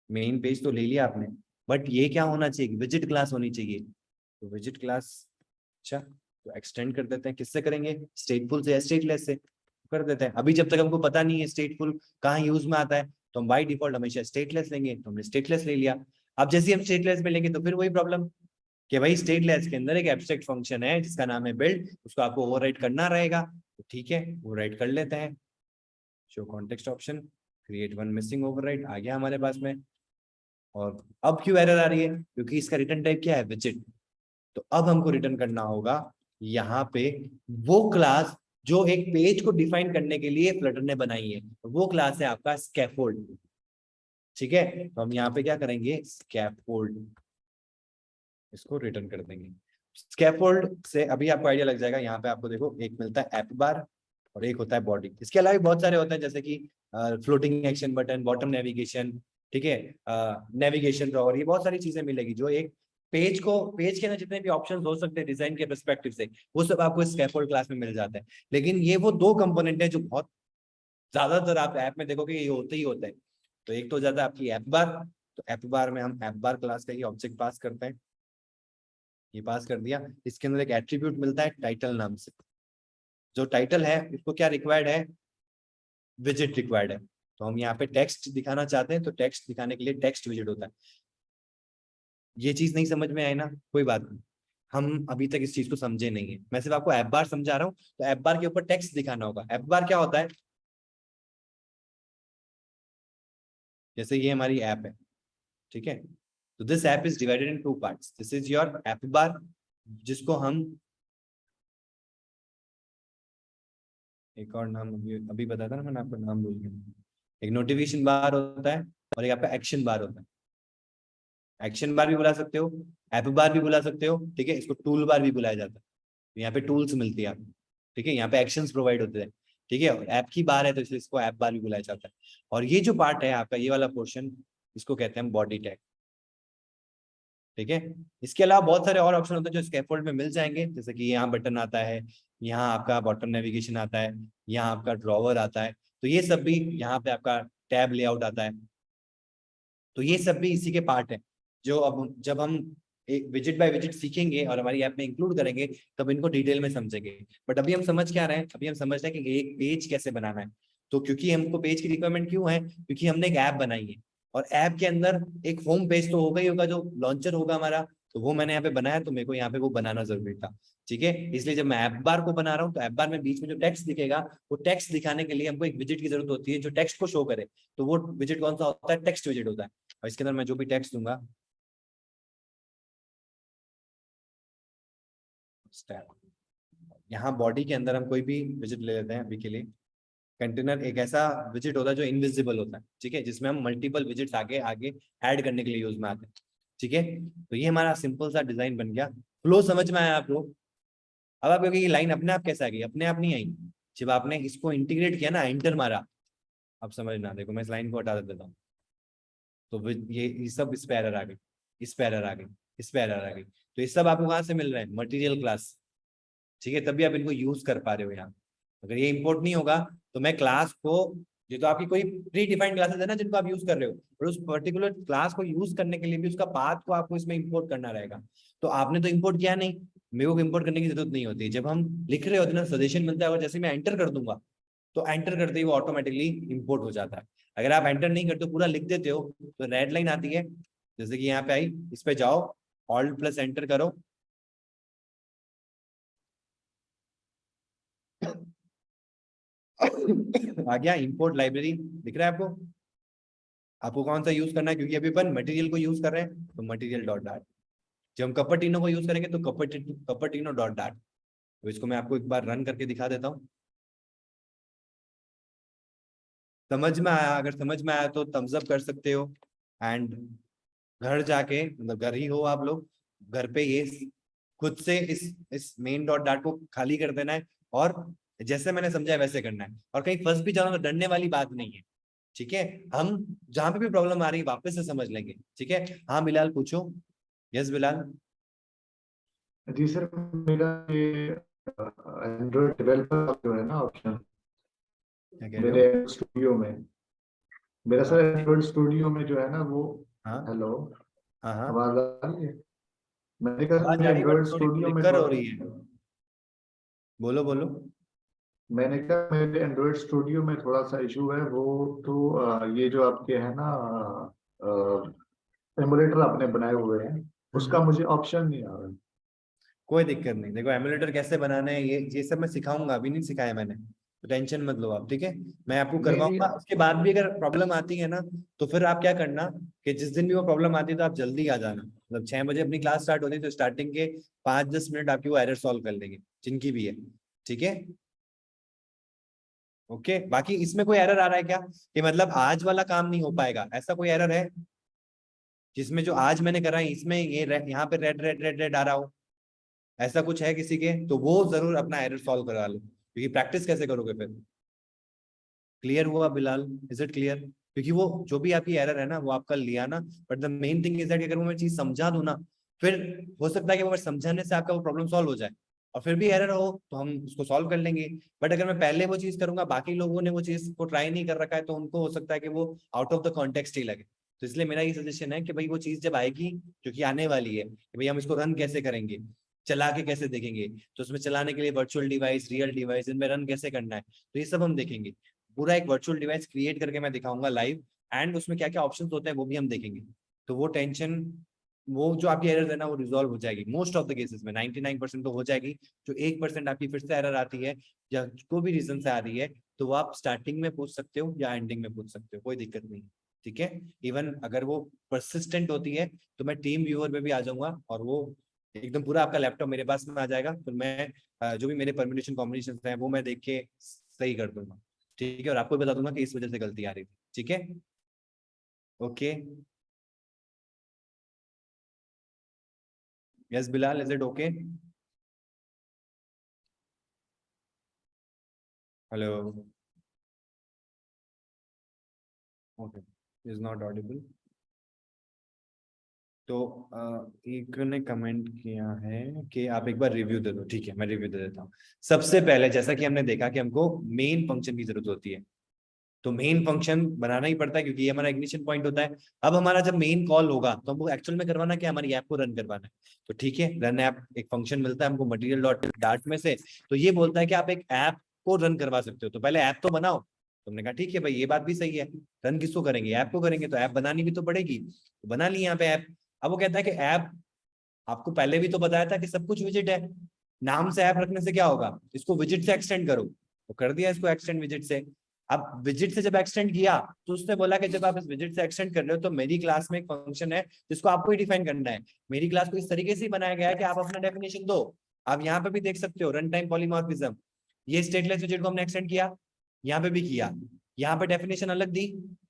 मेन पेज तो ले लिया आपने, बट ये क्या होना चाहिए, विजिट क्लास होनी चाहिए। तो विजिट क्लास, अच्छा तो एक्सटेंड कर देते हैं, किससे करेंगे, स्टेटफुल से या स्टेटलेस से कर देते हैं। अभी जब तक हमको पता नहीं है स्टेटफुल कहाँ यूज में आता है, तो हम बाय डिफॉल्ट हमेशा स्टेटलेस लेंगे, तो हमने स्टेटलेस ले लिया। अब जैसे हम स्टेटलेस में लेंगे तो फिर वही प्रॉब्लम कि भाई स्टेटलेस के अंदर एक एब्स्ट्रैक्ट फंक्शन है जिसका नाम है बिल्ड, उसको आपको ओवरराइड करना रहेगा। तो ठीक है, ओवरराइड कर लेते हैं। Show context option, create one missing override आ गया हमारे पास में। और अब क्यों एरर आ रही है, क्योंकि इसका रिटर्न टाइप क्या है, विजिट। तो अब हमको रिटर्न करना होगा यहाँ पे वो क्लास जो एक पेज को डिफाइन करने के लिए फ्लटर ने बनाई है, वो क्लास है आपका स्कैफोल्ड। ठीक है, तो हम यहाँ पे क्या करेंगे, स्कैफोल्ड, इसको रिटर्न कर देंगे। स्कैफोल्ड से अभी आपको आइडिया लग जाएगा, यहाँ पे आपको देखो एक मिलता है ऐप बार और एक होता है बॉडी। इसके अलावा बहुत सारे होते हैं जैसे कि floating action button, bottom navigation, ठीक है, नेविगेशन ड्रॉवर, ये बहुत सारी चीजें मिलेगी जो एक पेज को, पेज के अंदर जितने भी ऑप्शंस हो सकते हैं डिजाइन के पर्सपेक्टिव से, वो सब आपको स्कैफोल्ड क्लास में मिल जाता है। लेकिन ये वो दो कंपोनेंट है जो बहुत ज्यादातर आप ऐप में देखोगे ये होते ही होते हैं। तो एक तो हो जाता है आपकी ऐप बार, तो ऐप बार में हम ऐप बार क्लास का ही ऑब्जेक्ट पास करते हैं, ये पास कर दिया। इसके अंदर एक एट्रीब्यूट मिलता है टाइटल नाम से, जो टाइटल है उसको क्या रिक्वायर्ड है, विजिट रिक्वायर्ड है। तो हम यहाँ पे टेक्स्ट दिखाना चाहते हैं, तो टेक्स्ट दिखाने के लिए टेक्स्ट विजिट होता है। ये चीज नहीं समझ में आई ना, कोई बात नहीं, हम अभी तक इस चीज को समझे नहीं है, मैं सिर्फ आपको ऐप बार समझा रहा हूँ। तो ऐप बार के ऊपर टेक्स्ट दिखाना होगा। ऐप बार क्या होता है, जैसे ये हमारी ऐप है, ठीक है, तो this app is divided in two parts, this is your app bar, जिसको हम एक और नाम अभी बताया था ना मैंने आपको, नाम भूल गया। एक नोटिफिकेशन बार होता है और एक आपका एक्शन बार होता है। एक्शन बार भी बुला सकते हो, ऐप बार भी बुला सकते हो, ठीक है, इसको टूल बार भी बुलाया जाता है। तो यहाँ पे टूल्स मिलती है आपको, ठीक है, यहाँ पे एक्शंस प्रोवाइड होते हैं, ठीक है, ऐप की बार है तो इसलिए इसको ऐप बार भी बुलाया जाता है। और ये जो पार्ट है आपका, ये वाला पोर्शन, इसको कहते हैं बॉडी टैग, ठीक है। इसके अलावा बहुत सारे और ऑप्शन होते हैं जो स्कैफोल्ड में मिल जाएंगे, जैसे कि यहाँ बटन आता है, यहाँ आपका बॉटम नेविगेशन आता है, यहाँ आपका ड्रॉवर आता है, तो ये सब भी, यहाँ पे आपका टैब लेआउट आता है, तो ये सब भी इसी के पार्ट है, जो अब जब हम एक विजिट बाय विजिट सीखेंगे और हमारी ऐप में इंक्लूड करेंगे तब इनको डिटेल में समझेंगे। बट अभी हम समझ क्या रहे हैं, अभी हम समझ रहे हैं कि एक पेज कैसे बनाना है। तो क्योंकि हमको पेज की रिक्वायरमेंट क्यों है, क्योंकि हमने एक ऐप बनाई है, और ऐप के अंदर एक होम पेज तो होगा ही होगा, जो लॉन्चर होगा हमारा, तो वो मैंने यहाँ पे बनाया, तो मेरे को यहाँ पे वो बनाना जरूरी था, ठीक है। इसलिए जब मैं ऐप बार को बना रहा हूँ, तो ऐप बार में बीच में जो टेक्स्ट दिखेगा, वो टेक्स्ट दिखाने के लिए हमको एक विजिट की जरूरत होती है जो टेक्स्ट को शो करे। तो वो विजिट कौन सा होता है, टेक्स्ट विजिट होता है। और इसके अंदर मैं जो भी टेक्स्ट दूंगा, यहाँ बॉडी के अंदर हम कोई भी विजिट ले लेते हैं अभी के लिए। कंटेनर एक ऐसा विजिट होता है जो इनविजिबल होता है, ठीक है, जिसमें हम मल्टीपल विजिट्स आगे आगे ऐड करने के लिए यूज में आते हैं, ठीक है। तो ये हमारा सिंपल सा डिजाइन बन गया। फ्लो समझ में आया आप लोग। अब आप कहोगे ये लाइन अपने आप कैसे आ गई, अपने आप नहीं आई, जब आपने इसको इंटीग्रेट किया ना, एंटर मारा। अब समझना, देखो मैं इस लाइन को हटा देता हूँ, तो ये सब इस पे एरर आ गई, इस पे एरर आ गई, इस पे एरर आ गई। तो ये सब आपको कहाँ से मिल रहा है, मटेरियल क्लास, ठीक है, तभी आप इनको यूज कर पा रहे हो यहाँ। अगर ये इंपोर्ट नहीं होगा तो मैं क्लास को, ये तो आपकी कोई प्री डिफाइंड क्लासेस है ना जिनको आप यूज कर रहे हो, और उस पर्टिकुलर क्लास को यूज करने के लिए भी उसका पाथ को आपको इसमें इंपोर्ट करना रहेगा। तो आपने तो इंपोर्ट किया नहीं, मेरे को इंपोर्ट करने की जरूरत नहीं होती। जब हम लिख रहे होते हैं ना, सजेशन मिलता है, और जैसे मैं एंटर कर दूंगा, तो एंटर करते ही वो ऑटोमेटिकली इंपोर्ट हो जाता है। अगर आप एंटर नहीं करते, पूरा लिख देते हो, तो रेड लाइन आती है, जैसे कि यहाँ पे आई, इस पे जाओ, ऑल्ट प्लस एंटर करो, आ गया इंपोर्ट लाइब्रेरी, दिख रहा है आपको। आपको कौन सा यूज करना है, क्योंकि अभी अपन मटेरियल को यूज कर रहे हैं, तो मटेरियल डॉट डाट। जब हम कपरटिनो को यूज करेंगे तो कपरटिनो डॉट डाट। तो इसको मैं आपको एक बार रन करके दिखा देता हूँ। समझ में आया? अगर समझ में आया तो थम्स अप कर सकते हो। एंड घर जाके, मतलब घर ही हो आप लोग, घर पे ये खुद से इस मेन डॉट डाट को खाली कर देना है, और जैसे मैंने समझा है वैसे करना है। और कहीं फंस भी जाओ तो डरने वाली बात नहीं है, ठीक है, हम जहां पे भी प्रॉब्लम आ रही है वापस से समझ लेंगे। ठीक है, हाँ बिलाल पूछो। यस बिलाल। जी सर, मेरा ये एंड्रॉइड डेवलपर जो है ना ऑप्शन क्या कह रहे मेरे हो? स्टूडियो में, मेरा हाँ सर एंड्रॉइड स्टूडियो में जो है ना वो, हाँ हेलो, हाँ हाँ, आवाज आ रही है? मैंने कहा सर आवाज आ मेरे रही है बट एंड्रॉइड थोड़ी स्टूडियो में फ्लिकर हो थोड़ा, रही है। बोलो बोलो। मैंने कहा मेरे एंड्रॉइड स्टूडियो में थोड़ा सा इशू है वो, तो ये जो आपके है ना एमुलेटर आपने बनाए हुए हैं, उसका मुझे ऑप्शन नहीं आ रहा है। कोई दिक्कत नहीं, देखो एमुलेटर कैसे बनाना है ये सब मैं सिखाऊंगा, अभी नहीं सिखाया मैंने, तो टेंशन मत लो आप। ठीक है, मैं आपको नहीं नहीं, करवाऊंगा। उसके बाद भी अगर प्रॉब्लम आती है ना, तो फिर आप क्या करना कि जिस दिन भी वो प्रॉब्लम आती है तो आप जल्दी आ जाना। मतलब 6 बजे अपनी क्लास स्टार्ट होती है, तो स्टार्टिंग के 5-10 मिनट आपकी वो एरर सॉल्व कर लेंगे, जिनकी भी है। ठीक है, ओके। बाकी इसमें कोई एरर आ रहा है क्या, कि मतलब आज वाला काम नहीं हो पाएगा, ऐसा कोई एरर है जिसमें जो आज मैंने करा है इसमें ये यहाँ पे रेड रेड रेड रेड आ रहा हो, ऐसा कुछ है किसी के? तो वो जरूर अपना एरर सॉल्व करा लो, क्योंकि प्रैक्टिस कैसे करोगे फिर। क्लियर हुआ बिलाल? Is it clear? क्योंकि वो जो भी आपकी एरर है ना वो आपका लिया ना, but the main thing is that अगर वो मैं चीज समझा दूं ना, फिर हो सकता है कि वो समझाने से आपका वो प्रॉब्लम सॉल्व हो जाए, और फिर भी एरर हो तो हम उसको सॉल्व कर लेंगे। बट अगर मैं पहले वो चीज करूंगा, बाकी लोगों ने वो चीज को ट्राई नहीं कर रखा है, तो उनको हो सकता है कि वो आउट ऑफ द कॉन्टेक्स्ट ही लगे। तो इसलिए मेरा ये सजेशन है कि भाई वो चीज जब आएगी, जो कि आने वाली है, कि भाई हम इसको रन कैसे करेंगे, चला के कैसे देखेंगे, तो उसमें चलाने के लिए वर्चुअल डिवाइस, रियल डिवाइस, इनमें रन कैसे करना है, तो ये सब हम देखेंगे। पूरा एक वर्चुअल डिवाइस क्रिएट करके मैं दिखाऊंगा लाइव, एंड उसमें क्या क्या ऑप्शंस होते हैं वो भी हम देखेंगे। तो वो टेंशन, वो जो आपकी एरर है ना वो रिजॉल्व हो जाएगी मोस्ट ऑफ द केसेस में, 99% तो हो जाएगी। जो 1% आपकी फिर से एरर आती है या कोई भी रीजन से आ रही है, तो वो आप स्टार्टिंग में पूछ सकते हो या एंडिंग में पूछ सकते हो, कोई दिक्कत नहीं है। ठीक है, इवन अगर वो परसिस्टेंट होती है तो मैं टीम व्यूअर पे भी आ जाऊंगा, और वो एकदम पूरा आपका लैपटॉप मेरे पास में आ जाएगा, तो मैं जो भी मेरे परम्यूटेशन कॉम्बिनेशन है वो मैं देख के सही कर दूंगा। ठीक है, और आपको भी बता दूंगा कि इस वजह से गलती आ रही थी। ठीक है, okay. Yes Bilal, is it okay? Hello, okay, is not Audible. तो एक ने कमेंट किया है कि आप एक बार रिव्यू दे दो। ठीक है, मैं रिव्यू दे देता हूँ। सबसे पहले जैसा कि हमने देखा कि हमको मेन फंक्शन की जरूरत होती है, तो मेन फंक्शन बनाना ही पड़ता है, क्योंकि ये हमारा इग्निशन पॉइंट होता है। अब हमारा जब मेन कॉल होगा तो हमको एक्चुअल में करवाना क्या, हमारी ऐप को रन करवाना है। तो ठीक है, रन ऐप एक फंक्शन मिलता है हमको मटेरियल डॉट डार्ट में से, तो ये बोलता है कि आप एक ऐप को रन करवा सकते हो, तो पहले ऐप तो बनाओ। तुमने कहा ठीक है भाई, ये बात भी सही है, रन किसको करेंगे, ऐप को करेंगे, तो ऐप बनानी भी तो पड़ेगी, तो बना ली यहाँ पे ऐप। अब वो कहता है कि ऐप, आपको पहले भी तो बताया था कि सब कुछ विजिट है, नाम से ऐप रखने से क्या होगा, इसको विजिट से एक्सटेंड करो, तो कर दिया इसको एक्सटेंड विजिट से। अब विजिट से जब एक्सटेंड किया, तो उसने बोला कि जब आप इस विजिट से एक्सटेंड कर रहे हो, तो मेरी क्लास में एक फंक्शन है जिसको आपको ही डिफाइन करना है। मेरी क्लास को इस तरीके से बनाया गया है कि आप अपना डेफिनेशन दो। आप यहाँ पे भी देख सकते हो रन टाइम पॉलीमॉर्फिज्म, ये स्टेटलेस विजिट को हमने एक्सटेंड किया, यहाँ पे भी किया, यहाँ पे डेफिनेशन अलग दी,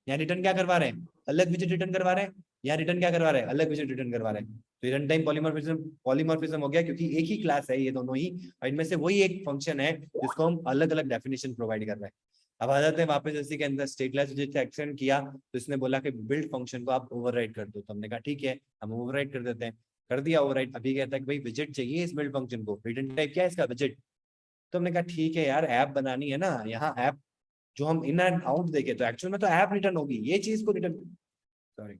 यहाँ रिटर्न क्या करवा रहे हैं, अलग विजिट रिटर्न करवा रहे हैं, यहाँ रिटर्न क्या करवा रहे हैं, अलग विजिट रिटर्न करवा रहे हैं। तो रन टाइम पॉलीमॉर्फिज्म पॉलीमॉर्फिज्म हो गया, क्योंकि एक ही क्लास है ये दोनों ही, और इनमें से वही एक फंक्शन है जिसको हम अलग अलग डेफिनेशन प्रोवाइड कर रहे हैं। अब आ जाते हैं वापस जैसे के अंदर स्टेटलेस विजिट से एक्सटेंड किया, तो इसने बोला कि बिल्ड फंक्शन को आप ओवरराइड कर दो, तो हमने कहा ठीक है, हम ओवरराइड कर देते हैं, कर दिया ओवरराइड। अभी कहता है कि भाई विजिट चाहिए इस बिल्ड फंक्शन को, रिटर्न टाइप क्या है इसका, विजिट। तो हमने कहा ठीक है यार, ऐप बनानी है ना, यहाँ ऐप जो हम इन एंड आउट देखे, तो एक्चुअल में तो ऐप रिटर्न होगी, ये चीज को रिटर्न, सॉरी,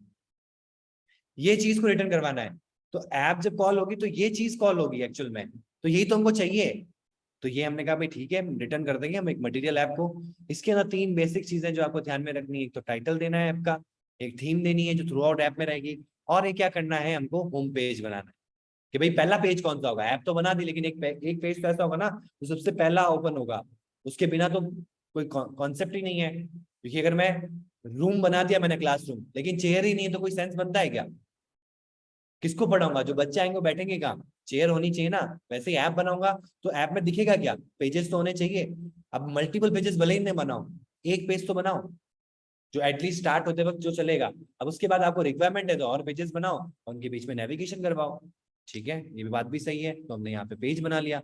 ये चीज को रिटर्न करवाना है। तो ऐप जब कॉल होगी तो ये चीज कॉल होगी एक्चुअल में, तो यही तो हमको चाहिए। तो ये हमने कहा भाई ठीक है, रिटर्न कर देंगे हम एक मटेरियल ऐप को। इसके अंदर 3 बेसिक चीजें जो आपको ध्यान में रखनी है, एक तो टाइटल देना है ऐप का, एक थीम देनी है जो थ्रू आउट ऐप में रहेगी, और एक क्या करना है, हमको होम पेज बनाना है। कि भाई पहला पेज कौन सा होगा, ऐप तो बना दी, लेकिन एक पेज तो ऐसा होगा ना जो सबसे पहला ओपन होगा, उसके बिना तो कोई कॉन्सेप्ट ही नहीं है। क्योंकि अगर मैं रूम बना दिया मैंने क्लासरूम, लेकिन चेयर ही नहीं है, तो कोई सेंस बनता है क्या, किसको पढ़ाऊंगा, जो बच्चे आएंगे वो बैठेंगे कहाँ, चेयर होनी चाहिए ना। वैसे ही ऐप बनाऊंगा तो ऐप में दिखेगा क्या, पेजेस तो होने चाहिए। अब मल्टीपल पेजेस भले ही नहीं बनाओ, एक पेज तो बनाओ जो एटलीस्ट स्टार्ट होते वक्त जो चलेगा। अब उसके बाद आपको रिक्वायरमेंट है तो और पेजेस बनाओ और उनके बीच में नेविगेशन करवाओ। ठीक है, ये भी बात भी सही है, तो हमने यहाँ पे पेज बना लिया।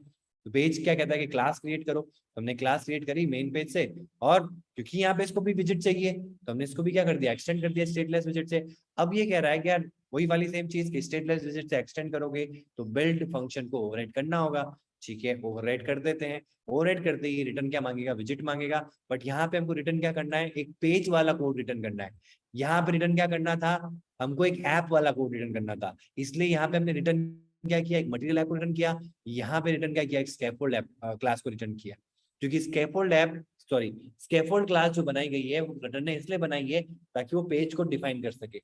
तो पेज क्या कहता है कि क्लास क्रिएट करो, तो हमने क्लास क्रिएट करी मेन पेज से, और क्योंकि यहाँ पे इसको भी विजिट चाहिए तो हमने इसको भी क्या कर दिया, एक्सटेंड कर दिया स्टेटलेस विजिट से। अब ये कह रहा है कि यार वही वाली सेम चीज कि स्टेटलेस विजिट से एक्सटेंड करोगे तो बिल्ड फंक्शन को ओवरराइड करना होगा। ठीक है, ओवरराइड कर देते हैं। ओवरराइड करते ही रिटर्न क्या मांगेगा, विजिट मांगेगा। बट यहाँ पे हमको रिटर्न क्या करना है, एक पेज वाला कोड रिटर्न करना है। यहाँ पे रिटर्न क्या करना था, हमको एक ऐप वाला कोड रिटर्न करना था, इसलिए यहाँ पे हमने रिटर्न क्या किया, एक मटेरियल ऐप को रिटर्न किया। यहाँ पे रिटर्न क्या किया, एक स्कैफोल्ड ऐप क्लास को रिटर्न किया। क्योंकि स्कैफोल्ड क्लास जो बनाई गई है वो रिटर्न ने इसलिए बनाई है ताकि वो पेज को डिफाइन कर सके।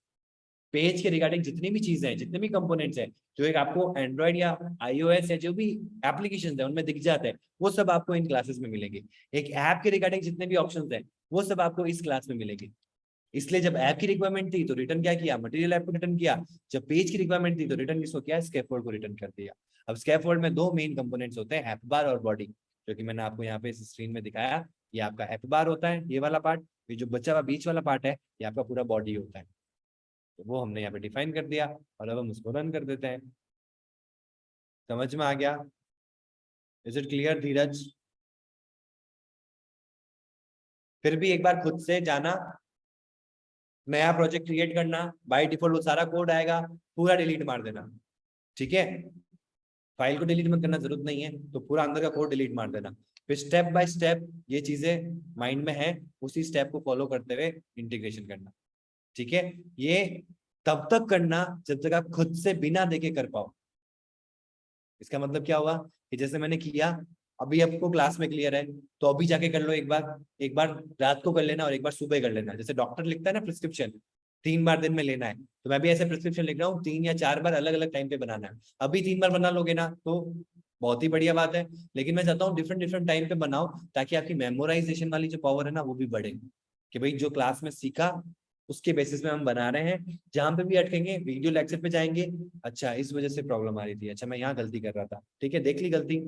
पेज के रिगार्डिंग जितनी भी चीजें हैं, जितने भी कंपोनेंट्स हैं, जो एक आपको एंड्रॉइड या iOS या जो भी एप्लीकेशन है उनमें दिख जाते हैं, वो सब आपको इन क्लासेस में मिलेंगे। एक ऐप के रिगार्डिंग जितने भी ऑप्शंस हैं वो सब आपको इस क्लास में मिलेंगे। इसलिए जब ऐप की रिक्वायरमेंट थी तो रिटर्न क्या किया, मटेरियल ऐप को रिटर्न किया। जब पेज की रिक्वायरमेंट थी तो रिटर्न किसको किया, स्कैफोल्ड को रिटर्न कर दिया। अब स्कैफोल्ड में दो मेन कंपोनेंट्स होते हैं, ऐप बार और बॉडी, जो कि मैंने आपको यहाँ पे इस स्क्रीन में दिखाया। ये आपका ऐप बार होता है, ये वाला पार्ट। ये जो बचा हुआ बीच वाला पार्ट है ये आपका पूरा बॉडी होता है। तो वो हमने यहाँ पे डिफाइन कर दिया और अब हम उसको रन कर देते हैं। समझ में आ गया? इज इट क्लियर धीरज? फिर भी एक बार खुद से जाना, नया प्रोजेक्ट क्रिएट करना, बाय डिफॉल्ट वो सारा कोड आएगा, पूरा डिलीट मार देना। ठीक है, फाइल को डिलीट मत करना, जरूरत नहीं है, तो पूरा अंदर का कोड डिलीट मार देना। फिर स्टेप बाय स्टेप ये चीजें माइंड में है, उसी स्टेप को फॉलो करते हुए इंटीग्रेशन करना। ठीक है, ये तब तक करना जब तक आप खुद से बिना देखे कर पाओ। इसका मतलब क्या हुआ कि जैसे मैंने किया, अभी आपको क्लास में क्लियर है तो अभी जाके कर लो, एक बार रात को कर लेना और एक बार सुबह कर लेना। जैसे डॉक्टर लिखता है ना प्रिस्क्रिप्शन, 3 बार दिन में लेना है, तो मैं भी ऐसे प्रिस्क्रिप्शन लिख रहा हूँ 3 या 4 बार अलग अलग टाइम पे बनाना है। अभी 3 बार बना लोगे ना तो बहुत ही बढ़िया बात है, लेकिन मैं चाहता हूँ डिफरेंट डिफरेंट टाइम पे बनाओ, ताकि आपकी मेमोराइजेशन वाली जो पावर है ना वो भी बढ़े। कि भाई जो क्लास में सीखा उसके बेसिस में हम बना रहे हैं। जहां पे भी अटकेंगे वीडियो लेक्चर पे जाएंगे, अच्छा इस वजह से प्रॉब्लम आ रही थी, अच्छा मैं यहाँ गलती कर रहा था, ठीक है, देख ली गलती,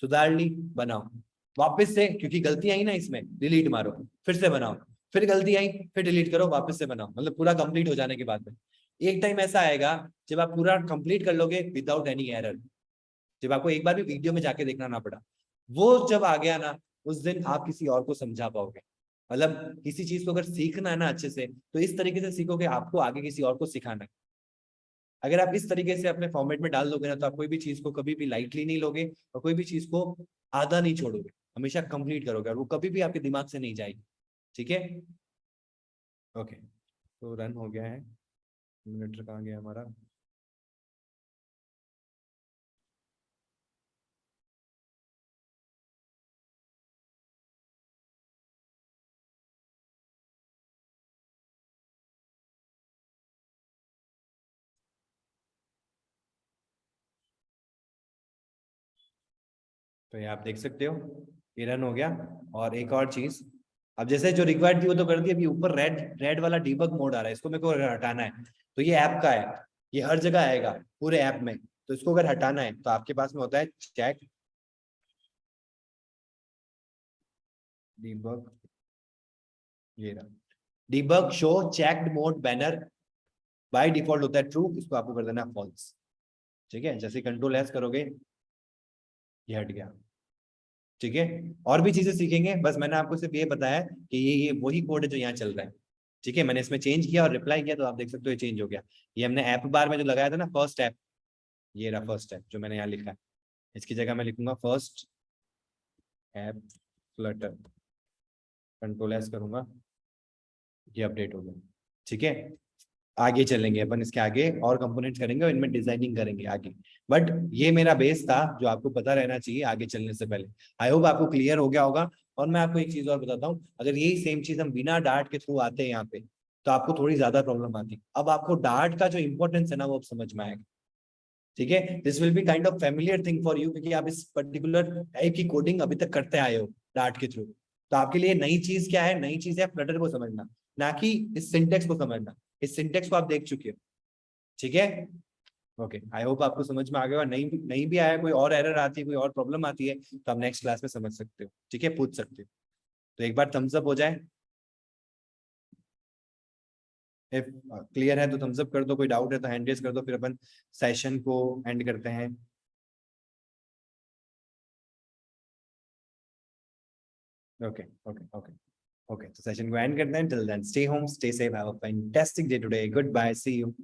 सुधार ली, बनाओ वापस से, क्योंकि गलती आई ना इसमें, डिलीट मारो, फिर से बनाओ, फिर गलती आई, फिर डिलीट करो, वापस से बनाओ, मतलब पूरा कंप्लीट हो जाने के बाद में। एक टाइम ऐसा आएगा जब आप पूरा कंप्लीट कर लोगे विदाउट एनी एरर, जब आपको एक बार भी वीडियो में जाके देखना ना पड़ा। वो जब आ गया ना, उस दिन आप किसी और को समझा पाओगे। मतलब किसी चीज को अगर सीखना है ना अच्छे से, तो इस तरीके से सीखोगे, आपको आगे किसी और को सिखाना है। अगर आप इस तरीके से अपने फॉर्मेट में डाल दोगे ना, तो आप कोई भी चीज को कभी भी लाइटली नहीं लोगे और कोई भी चीज को आधा नहीं छोड़ोगे, हमेशा कंप्लीट करोगे और वो कभी भी आपके दिमाग से नहीं जाएगी। ठीक है, ओके, तो रन हो गया है। मिनट कहाँ गया हमारा? तो ये आप देख सकते हो ये रन हो गया। और एक और चीज, अब जैसे जो रिक्वायर्ड थी वो तो कर दी, अभी ऊपर रेड रेड वाला डीबग मोड आ रहा है, इसको मेरे को अगर हटाना है तो ये ऐप का है, ये हर जगह आएगा पूरे ऐप में, तो इसको अगर हटाना है तो आपके पास में होता है चेक डीबग, ये रहा debug show checked mode banner, by default होता है ट्रू, इसको आपको कर देना फॉल्स। ठीक है, जैसे कंट्रोल एस करोगे ये हट गया। ठीक है, और भी चीजें सीखेंगे, बस मैंने आपको सिर्फ ये बताया कि ये वही कोड है जो यहाँ चल रहा है। ठीक है, मैंने इसमें चेंज किया और रिप्लाई किया तो आप देख सकते हो ये चेंज हो गया। ये हमने ऐप बार में जो लगाया था ना फर्स्ट ऐप, ये रहा फर्स्ट ऐप जो मैंने यहाँ लिखा है, इसकी जगह मैं लिखूंगा first app Flutter, control S करूंगा, ये अपडेट हो गया। ठीक है, आगे चलेंगे अपन, इसके आगे और कंपोनेंट्स करेंगे और इनमें डिजाइनिंग करेंगे आगे। बट ये मेरा बेस था जो आपको पता रहना चाहिए आगे चलने से पहले। आई होप आपको क्लियर हो गया होगा। और मैं आपको एक चीज और बताता हूँ, अगर यही सेम चीज हम बिना डार्ट के थ्रू आते हैं यहाँ पे, तो आपको थोड़ी ज्यादा प्रॉब्लम आती। अब आपको डार्ट का जो इंपॉर्टेंस है ना वो अब समझ में आएगा। ठीक है, this will be kind of familiar thing for you, क्योंकि आप इस पर्टिकुलर टाइप की कोडिंग अभी तक करते आए हो डार्ट के थ्रू। तो आपके लिए नई चीज क्या है, नई चीज है फ्लटर को समझना, ना कि इस सिंटेक्स को समझना। इस सिंटेक्स को आप देख चुके हो। ठीक है, ओके, आई होप आपको समझ में आ गया। नहीं भी आया, कोई और एरर आती है, कोई और प्रॉब्लम आती है, तो आप नेक्स्ट क्लास में समझ सकते हो। ठीक है, पूछ सकते हो। तो एक बार थम्स अप हो जाए, इफ क्लियर है तो थम्स अप कर दो, कोई डाउट है तो हैंड रेज कर दो, फिर अपन सेशन को एंड करते हैं। Okay, okay, okay. Okay, तो सेशन को एंड करते हैं. Till then, stay home, stay safe, have a fantastic day today. Goodbye, see you.